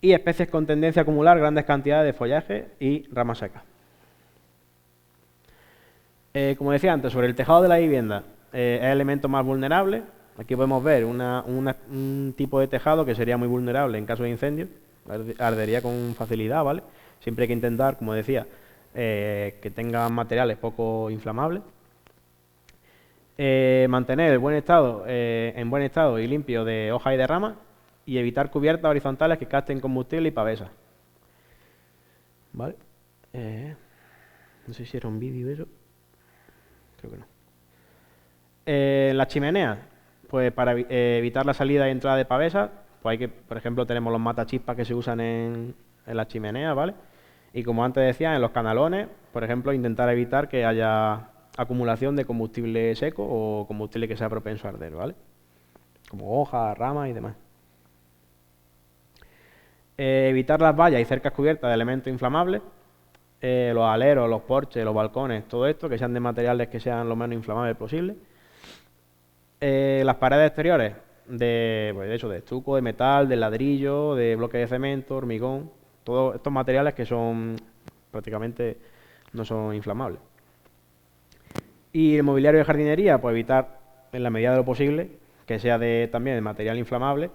Y especies con tendencia a acumular grandes cantidades de follaje y ramas secas. Como decía antes, sobre el tejado de la vivienda, es el elemento más vulnerable. Aquí podemos ver un tipo de tejado que sería muy vulnerable en caso de incendio, ardería con facilidad, ¿vale? Siempre hay que intentar, como decía, que tengan materiales poco inflamables. Mantener en buen estado y limpio de hojas y de ramas, y evitar cubiertas horizontales que capten combustible y pavesas. ¿Vale? No sé si era un vídeo eso. Creo que no. Las chimeneas, pues para evitar la salida y entrada de pavesas, pues hay que, por ejemplo, tenemos los matachispas que se usan en las chimeneas, ¿vale? Y como antes decía, en los canalones, por ejemplo, intentar evitar que haya acumulación de combustible seco o combustible que sea propenso a arder, ¿vale? Como hojas, ramas y demás. Evitar las vallas y cercas cubiertas de elementos inflamables, los aleros, los porches, los balcones, todo esto, que sean de materiales que sean lo menos inflamables posible. Las paredes exteriores, pues de hecho, de estuco, de metal, de ladrillo, de bloque de cemento, hormigón, todos estos materiales que son prácticamente no son inflamables. Y el mobiliario de jardinería, pues evitar en la medida de lo posible que sea también de material inflamable,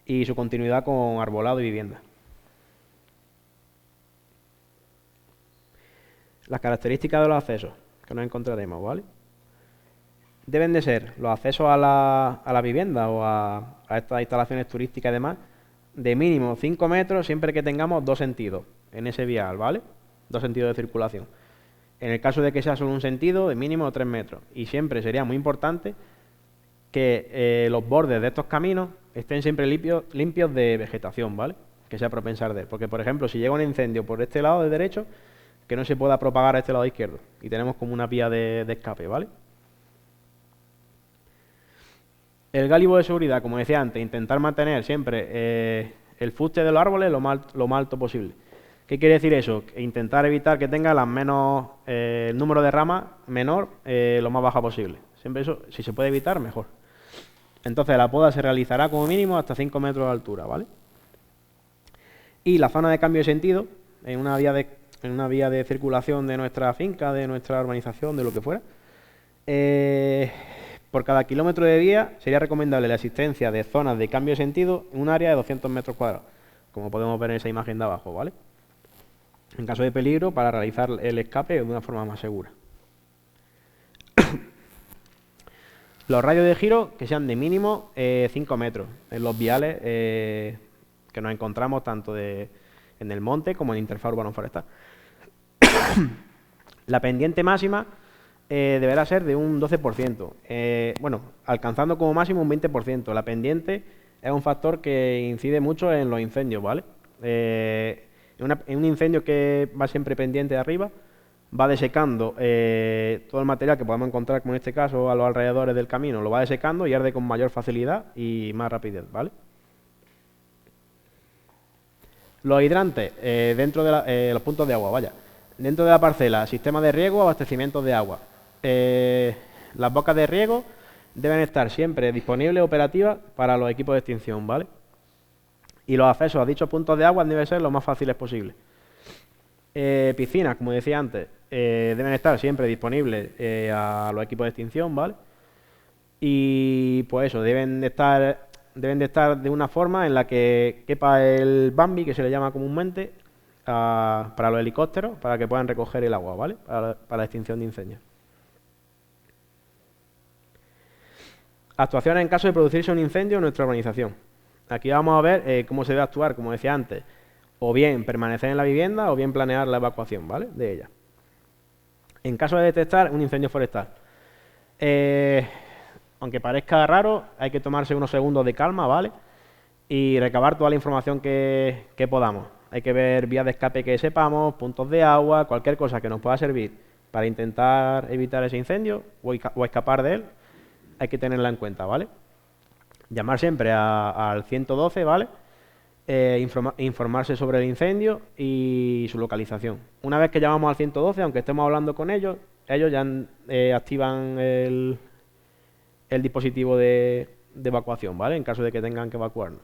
y su continuidad con arbolado y vivienda. Las características de los accesos que nos encontraremos, ¿vale? Deben de ser los accesos a la vivienda o a estas instalaciones turísticas y demás, de mínimo 5 metros, siempre que tengamos 2 sentidos en ese vial, ¿vale? 2 sentidos de circulación. En el caso de que sea solo un sentido, de mínimo 3 metros. Y siempre sería muy importante que los bordes de estos caminos estén siempre limpios de vegetación, ¿vale? Que sea propensa a arder. Porque, por ejemplo, si llega un incendio por este lado de derecho, que no se pueda propagar a este lado izquierdo. Y tenemos como una vía de escape, ¿vale? El gálibo de seguridad, como decía antes, intentar mantener siempre el fuste de los árboles lo más alto posible. ¿Qué quiere decir eso? Intentar evitar que tenga el número de ramas menor, lo más baja posible. Siempre eso, si se puede evitar, mejor. Entonces la poda se realizará como mínimo hasta 5 metros de altura, ¿vale? Y la zona de cambio de sentido, en una vía de circulación de nuestra finca, de nuestra urbanización, de lo que fuera, por cada kilómetro de vía sería recomendable la existencia de zonas de cambio de sentido en un área de 200 metros cuadrados, como podemos ver en esa imagen de abajo, ¿vale? En caso de peligro, para realizar el escape de una forma más segura. Los radios de giro que sean de mínimo 5 metros en los viales que nos encontramos tanto en el monte como en interfaz urbano forestal. La pendiente máxima deberá ser de un 12%, bueno, alcanzando como máximo un 20%. La pendiente es un factor que incide mucho en los incendios, ¿vale? En un incendio que va siempre pendiente de arriba, va desecando todo el material que podamos encontrar, como en este caso a los alrededores del camino, lo va desecando y arde con mayor facilidad y más rapidez, ¿vale? Los hidrantes, dentro de los puntos de agua, vaya. Dentro de la parcela, sistema de riego, abastecimientos de agua. Las bocas de riego deben estar siempre disponibles y operativas para los equipos de extinción, ¿vale? Y los accesos a dichos puntos de agua deben ser lo más fáciles posible. Piscinas, como decía antes, deben estar siempre disponibles a los equipos de extinción, ¿vale? Y pues eso, deben de estar de una forma en la que quepa el Bambi, que se le llama comúnmente, para los helicópteros, para que puedan recoger el agua, ¿vale? Para la extinción de incendios. Actuaciones en caso de producirse un incendio en nuestra urbanización. Aquí vamos a ver cómo se debe actuar, como decía antes, o bien permanecer en la vivienda o bien planear la evacuación, ¿vale? De ella. En caso de detectar un incendio forestal, aunque parezca raro, hay que tomarse unos segundos de calma, ¿vale? Y recabar toda la información que podamos. Hay que ver vías de escape que sepamos, puntos de agua, cualquier cosa que nos pueda servir para intentar evitar ese incendio o escapar de él, hay que tenerla en cuenta, ¿vale? Llamar siempre al 112, ¿vale? Informarse sobre el incendio y su localización. Una vez que llamamos al 112, aunque estemos hablando con ellos, ellos ya activan el dispositivo de evacuación, ¿vale? En caso de que tengan que evacuarnos.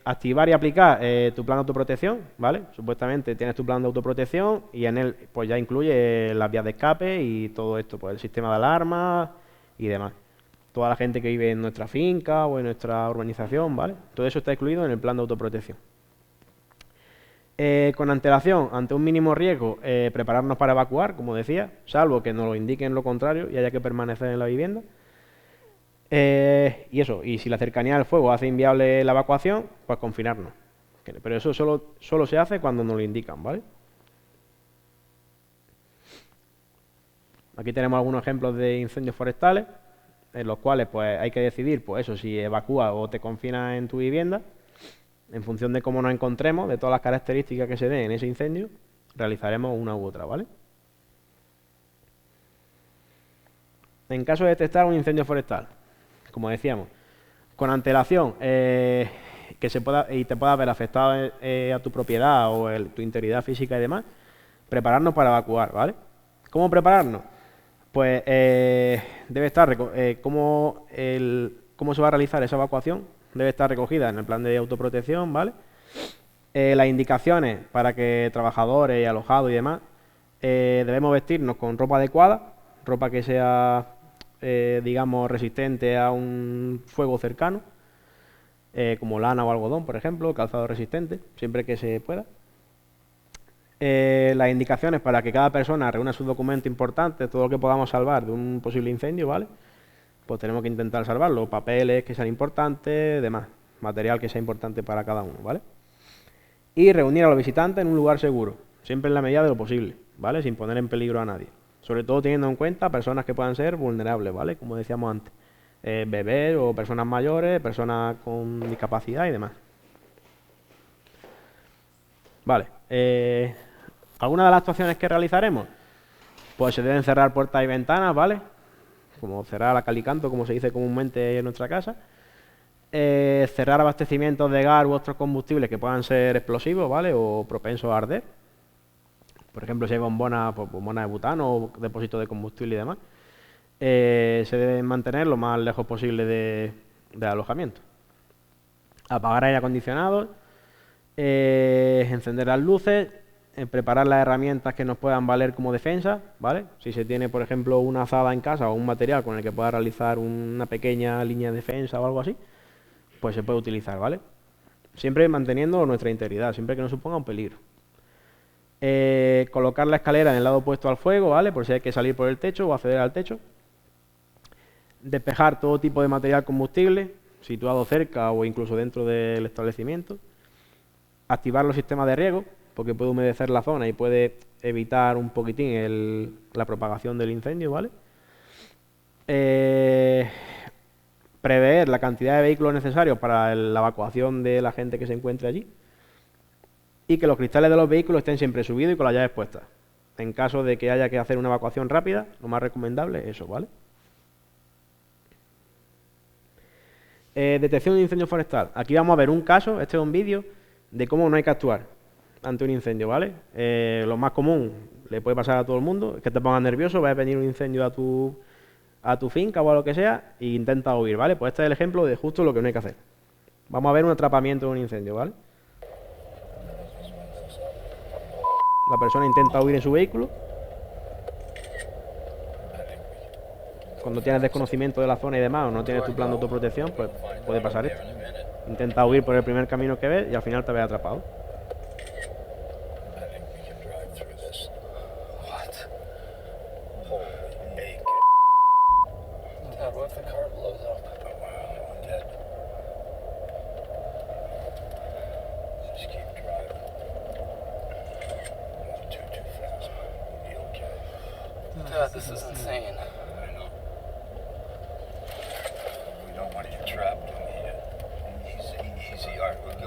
Activar y aplicar tu plan de autoprotección, ¿vale? Supuestamente tienes tu plan de autoprotección y en él pues ya incluye las vías de escape y todo esto, pues el sistema de alarma y demás. Toda la gente que vive en nuestra finca o en nuestra urbanización, ¿vale? Todo eso está incluido en el plan de autoprotección. Con antelación, ante un mínimo riesgo, prepararnos para evacuar, como decía, salvo que nos lo indiquen lo contrario y haya que permanecer en la vivienda. Y eso, y si la cercanía del fuego hace inviable la evacuación, pues confinarnos. Pero eso solo se hace cuando nos lo indican, ¿vale? Aquí tenemos algunos ejemplos de incendios forestales, en los cuales pues hay que decidir, pues eso, si evacúas o te confinas en tu vivienda. En función de cómo nos encontremos, de todas las características que se den en ese incendio, realizaremos una u otra, ¿vale? En caso de detectar un incendio forestal, como decíamos, con antelación, que te pueda haber afectado a tu propiedad o tu integridad física y demás, prepararnos para evacuar, ¿vale? ¿Cómo prepararnos? Pues debe estar cómo se va a realizar esa evacuación. Debe estar recogida en el plan de autoprotección, ¿vale? Las indicaciones para que trabajadores, alojados y demás, debemos vestirnos con ropa adecuada, ropa que sea, digamos, resistente a un fuego cercano, como lana o algodón, por ejemplo, calzado resistente, siempre que se pueda. Las indicaciones para que cada persona reúna sus documentos importantes, todo lo que podamos salvar de un posible incendio, ¿vale? Pues tenemos que intentar salvarlo, papeles que sean importantes, demás, material que sea importante para cada uno, ¿vale? Y reunir a los visitantes en un lugar seguro, siempre en la medida de lo posible, ¿vale? Sin poner en peligro a nadie. Sobre todo teniendo en cuenta personas que puedan ser vulnerables, ¿vale? Como decíamos antes, bebés o personas mayores, personas con discapacidad y demás. Vale, ¿alguna de las actuaciones que realizaremos? Pues se deben cerrar puertas y ventanas, ¿vale? Como cerrar a cal y canto, como se dice comúnmente en nuestra casa. Cerrar abastecimientos de gas u otros combustibles que puedan ser explosivos, ¿vale? O propensos a arder. Por ejemplo, si hay bombonas, pues, bombonas de butano o depósitos de combustible y demás. Se deben mantener lo más lejos posible de alojamiento. Apagar aire acondicionado. Encender las luces. Preparar las herramientas que nos puedan valer como defensa, ¿vale? Si se tiene, por ejemplo, una azada en casa o un material con el que pueda realizar una pequeña línea de defensa o algo así, pues se puede utilizar, ¿vale? Siempre manteniendo nuestra integridad, siempre que no suponga un peligro. Colocar la escalera en el lado opuesto al fuego, ¿vale? Por si hay que salir por el techo o acceder al techo. Despejar todo tipo de material combustible, situado cerca o incluso dentro del establecimiento. Activar los sistemas de riego, porque puede humedecer la zona y puede evitar un poquitín la propagación del incendio, ¿vale? Prever la cantidad de vehículos necesarios para la evacuación de la gente que se encuentre allí y que los cristales de los vehículos estén siempre subidos y con las llaves puestas. En caso de que haya que hacer una evacuación rápida, lo más recomendable es eso, ¿vale? Detección de incendio forestal. Aquí vamos a ver un caso, este es un vídeo, de cómo no hay que actuar ante un incendio, ¿vale? Lo más común, le puede pasar a todo el mundo, es que te pongas nervioso, va a venir un incendio a tu finca o a lo que sea, e intenta huir, ¿vale? Pues este es el ejemplo de justo lo que no hay que hacer. Vamos a ver un atrapamiento de un incendio, ¿vale? La persona intenta huir en su vehículo. Cuando tienes desconocimiento de la zona y demás, o no tienes tu plan de autoprotección, pues puede pasar esto. Intenta huir por el primer camino que ves y al final te ves atrapado. God, this is insane. I know. We don't want you trapped in here. Easy, all right, we're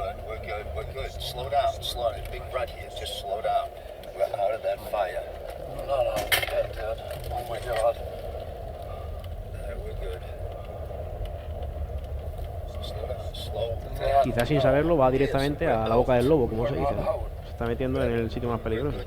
good. Slow down, There's a big rut here, just slow down. We're out of that fire. No, we're dead, Dad. Oh my God. All right, we're good. Slow down, slow. Quizás sin saberlo va directamente a la boca del lobo, como se dice, ¿no? Se está metiendo en el sitio más peligroso.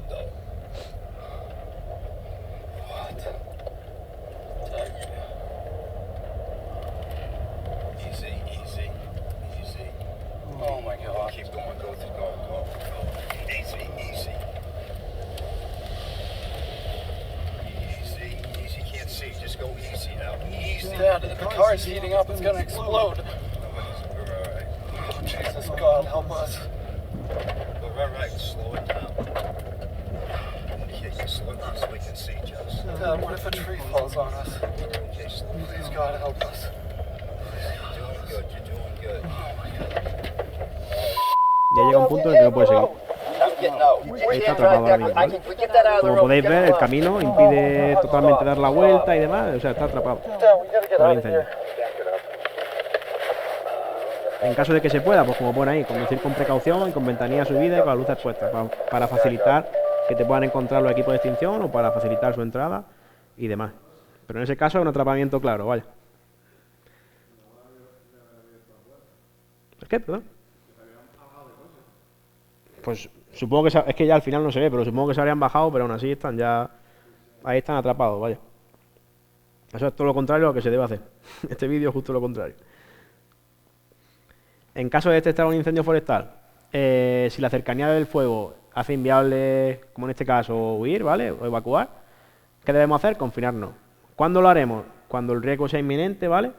go easy now. Easy. Dad, the car's heating up. It's gonna explode. We're all right. Oh, Jesus, God, help us. We're all right. Slow it down. Yeah, slow it down so we can see, Jess. Dad, what if a tree falls on us? Okay, slow it Please, down. God, help us. You're doing good. You're doing good. Ya llega un punto en el que no puede seguir. I'm getting out. Ahí está atrapado ahora mismo, ¿vale? Como podéis ver, el camino impide totalmente dar la vuelta y demás, o sea, está atrapado por el incendio. En caso de que se pueda, pues como pone ahí, conducir con precaución y con ventanilla subida y con las luces puestas, para facilitar que te puedan encontrar los equipos de extinción o para facilitar su entrada y demás. Pero en ese caso es un atrapamiento claro, vaya. ¿El qué? Perdón. Pues supongo que es que ya al final no se ve, pero supongo que se habrían bajado, pero aún así están ya... Ahí están atrapados, vaya. Eso es todo lo contrario a lo que se debe hacer. Este vídeo es justo lo contrario. En caso de detectar un incendio forestal, si la cercanía del fuego hace inviable, como en este caso, huir, ¿vale? O evacuar, ¿qué debemos hacer? Confinarnos. ¿Cuándo lo haremos? Cuando el riesgo sea inminente, ¿vale?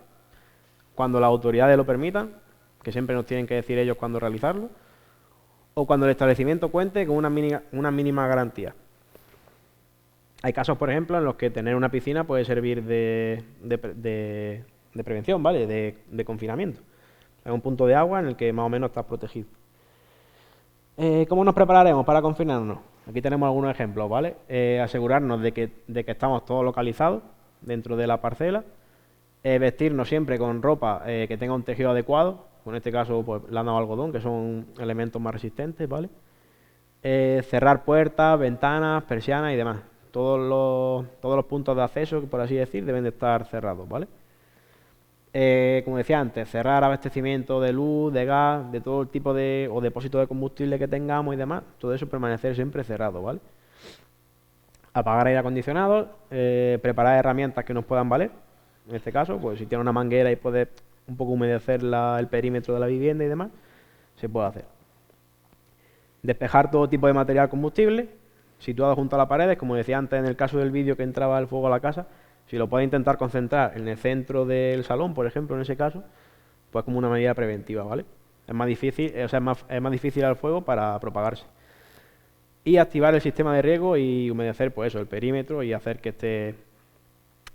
Cuando las autoridades lo permitan, que siempre nos tienen que decir ellos cuándo realizarlo, o cuando el establecimiento cuente con una mínima garantía. Hay casos, por ejemplo, en los que tener una piscina puede servir de prevención, ¿vale? De confinamiento. Es un punto de agua en el que más o menos estás protegido. ¿Cómo nos prepararemos para confinarnos? Aquí tenemos algunos ejemplos, ¿vale? Asegurarnos de que estamos todos localizados dentro de la parcela. Vestirnos siempre con ropa que tenga un tejido adecuado. En este caso, pues, lana o algodón, que son elementos más resistentes, ¿vale? Cerrar puertas, ventanas, persianas y demás. Todos los puntos de acceso, por así decir, deben de estar cerrados, ¿vale? Como decía antes, cerrar abastecimiento de luz, de gas, de todo el tipo de... o depósito de combustible que tengamos y demás. Todo eso permanecer siempre cerrado, ¿vale? Apagar aire acondicionado, preparar herramientas que nos puedan valer. En este caso, pues si tiene una manguera y puede un poco humedecer el perímetro de la vivienda y demás, se puede hacer. Despejar todo tipo de material combustible, situado junto a las paredes, como decía antes en el caso del vídeo que entraba el fuego a la casa, si lo puede intentar concentrar en el centro del salón, por ejemplo, en ese caso, pues como una medida preventiva, ¿vale? Es más difícil, o sea, es más difícil al fuego para propagarse. Y activar el sistema de riego y humedecer, pues eso, el perímetro y hacer que esté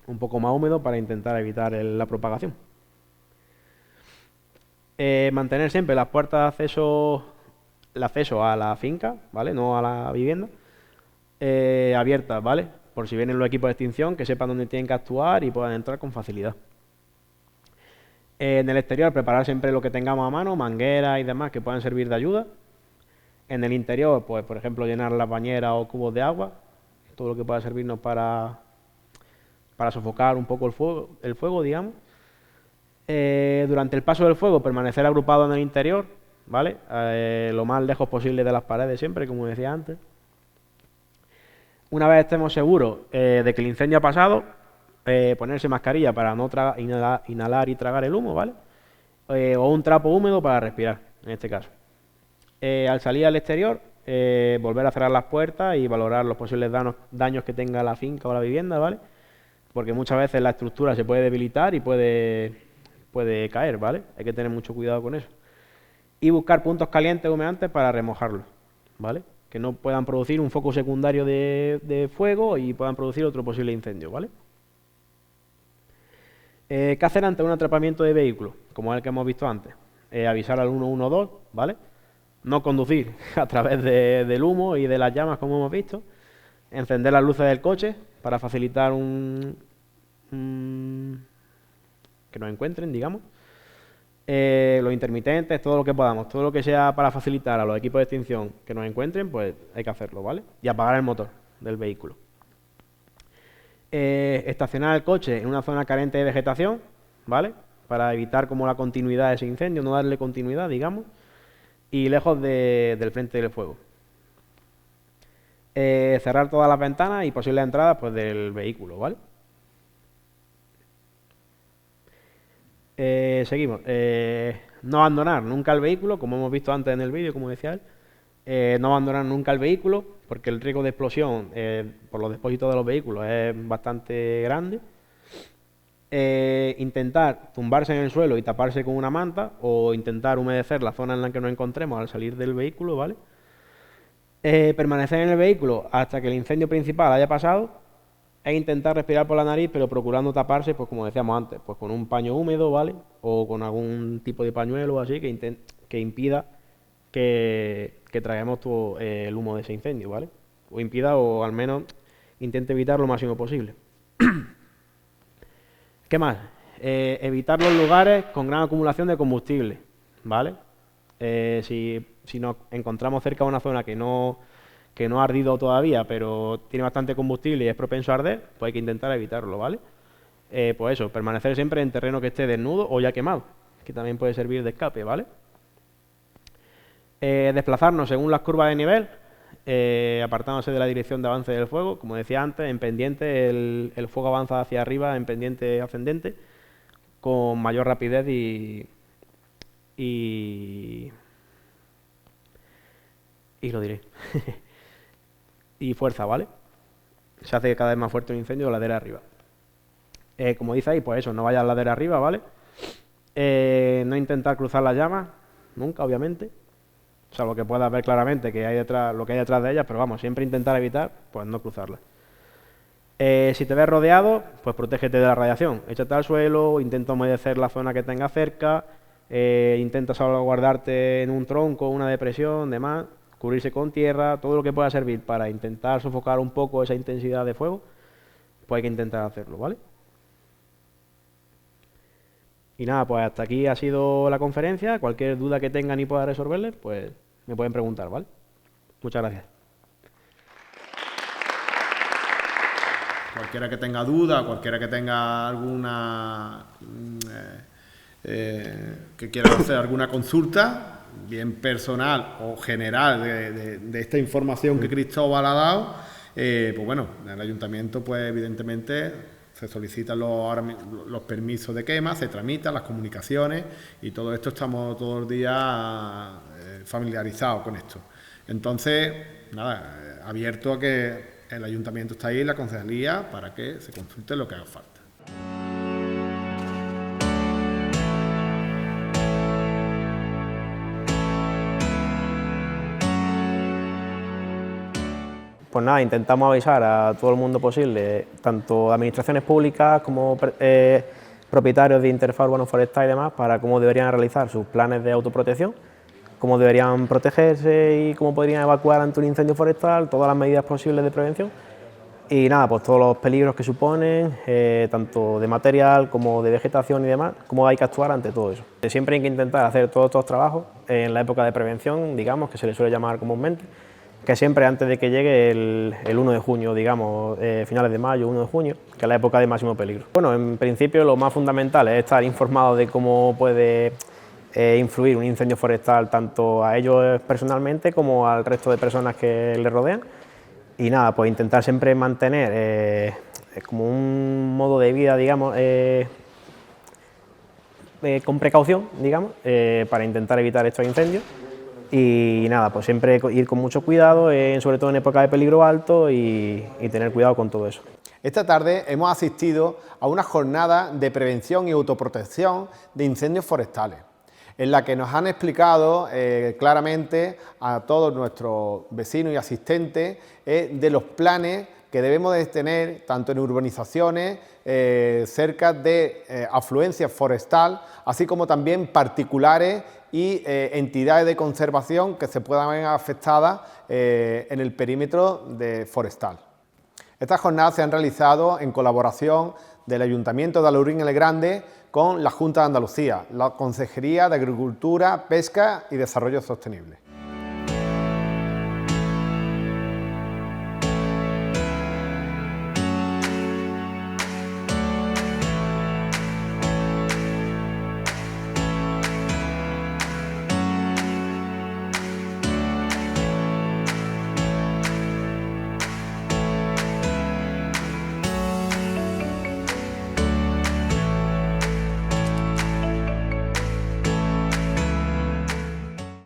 un poco más húmedo para intentar evitar la propagación. Mantener siempre las puertas de acceso, el acceso a la finca, ¿vale? No a la vivienda, abiertas, ¿vale? Por si vienen los equipos de extinción, que sepan dónde tienen que actuar y puedan entrar con facilidad. En el exterior, preparar siempre lo que tengamos a mano, mangueras y demás que puedan servir de ayuda. En el interior, pues por ejemplo, llenar las bañeras o cubos de agua, todo lo que pueda servirnos para sofocar un poco el fuego, digamos. Durante el paso del fuego, permanecer agrupado en el interior, ¿vale? Lo más lejos posible de las paredes siempre, como decía antes. Una vez estemos seguros de que el incendio ha pasado, ponerse mascarilla para no inhalar y tragar el humo, ¿vale? O un trapo húmedo para respirar, en este caso. Al salir al exterior, volver a cerrar las puertas y valorar los posibles daños que tenga la finca o la vivienda, ¿vale? Porque muchas veces la estructura se puede debilitar y puede caer, ¿vale? Hay que tener mucho cuidado con eso. Y buscar puntos calientes humeantes para remojarlos, ¿vale? Que no puedan producir un foco secundario de fuego y puedan producir otro posible incendio, ¿vale? ¿Qué hacer ante un atrapamiento de vehículo? Como el que hemos visto antes. Avisar al 112, ¿vale? No conducir a través del humo y de las llamas, como hemos visto. Encender las luces del coche para facilitar que nos encuentren, digamos. Los intermitentes, todo lo que podamos, todo lo que sea para facilitar a los equipos de extinción que nos encuentren, pues hay que hacerlo, ¿vale? Y apagar el motor del vehículo. Estacionar el coche en una zona carente de vegetación, ¿vale? Para evitar como la continuidad de ese incendio, no darle continuidad, digamos, y lejos del frente del fuego. Cerrar todas las ventanas y posibles entradas, pues, del vehículo, ¿vale? Seguimos. No abandonar nunca el vehículo, como hemos visto antes en el vídeo, como decía él. No abandonar nunca el vehículo, porque el riesgo de explosión por los depósitos de los vehículos es bastante grande. intentar tumbarse en el suelo y taparse con una manta o intentar humedecer la zona en la que nos encontremos al salir del vehículo, ¿vale? Permanecer en el vehículo hasta que el incendio principal haya pasado e intentar respirar por la nariz, pero procurando taparse, pues como decíamos antes, pues con un paño húmedo, ¿vale? O con algún tipo de pañuelo o así que impida que traguemos todo el humo de ese incendio, ¿vale? O impida o al menos intente evitar lo máximo posible. ¿Qué más? Evitar los lugares con gran acumulación de combustible, ¿vale? Si nos encontramos cerca de una zona que no ha ardido todavía, pero tiene bastante combustible y es propenso a arder, pues hay que intentar evitarlo, ¿vale? Pues eso, permanecer siempre en terreno que esté desnudo o ya quemado, que también puede servir de escape, ¿vale? Desplazarnos según las curvas de nivel, apartándose de la dirección de avance del fuego, como decía antes, en pendiente el fuego avanza hacia arriba en pendiente ascendente con mayor rapidez y lo diré y fuerza, ¿vale? Se hace cada vez más fuerte el incendio ladera arriba. Como dice ahí, pues eso, no vayas ladera arriba, ¿vale? No intentar cruzar las llamas, nunca, obviamente, salvo que puedas ver claramente que hay detrás, lo que hay detrás de ellas, pero vamos, siempre intentar evitar, pues no cruzarlas. Si te ves rodeado, pues protégete de la radiación, échate al suelo, intenta humedecer la zona que tengas cerca, intenta salvaguardarte en un tronco, una depresión, demás, cubrirse con tierra, todo lo que pueda servir para intentar sofocar un poco esa intensidad de fuego, pues hay que intentar hacerlo, ¿vale? Y nada, pues hasta aquí ha sido la conferencia. Cualquier duda que tengan y pueda resolverles, pues me pueden preguntar, ¿vale? Muchas gracias. Cualquiera que tenga duda, cualquiera que tenga alguna... que quiera hacer alguna consulta, bien personal o general de esta información que Cristóbal ha dado, pues bueno, en el ayuntamiento pues evidentemente se solicitan los permisos de quema, se tramitan las comunicaciones y todo esto estamos todos los días familiarizados con esto. Entonces, nada, abierto a que el ayuntamiento está ahí, la concejalía, para que se consulte lo que haga falta. Pues nada, intentamos avisar a todo el mundo posible, tanto administraciones públicas como propietarios de interfaz urbano forestal y demás, para cómo deberían realizar sus planes de autoprotección, cómo deberían protegerse y cómo podrían evacuar ante un incendio forestal, todas las medidas posibles de prevención y nada, pues todos los peligros que suponen, tanto de material como de vegetación y demás, cómo hay que actuar ante todo eso. Siempre hay que intentar hacer todos estos trabajos en la época de prevención, digamos, que se le suele llamar comúnmente, que siempre antes de que llegue el 1 de junio, digamos, finales de mayo, 1 de junio, que es la época de máximo peligro. Bueno, en principio lo más fundamental es estar informado de cómo puede influir un incendio forestal tanto a ellos personalmente como al resto de personas que les rodean. Y nada, pues intentar siempre mantener como un modo de vida, digamos, con precaución, digamos, para intentar evitar estos incendios. Y nada, pues siempre ir con mucho cuidado, sobre todo en época de peligro alto y tener cuidado con todo eso. Esta tarde hemos asistido a una jornada de prevención y autoprotección de incendios forestales, en la que nos han explicado claramente a todos nuestros vecinos y asistentes de los planes que debemos de tener tanto en urbanizaciones, cerca de afluencia forestal, así como también particulares y entidades de conservación que se puedan ver afectadas en el perímetro forestal. Estas jornadas se han realizado en colaboración del Ayuntamiento de Alaurín el Grande con la Junta de Andalucía, la Consejería de Agricultura, Pesca y Desarrollo Sostenible.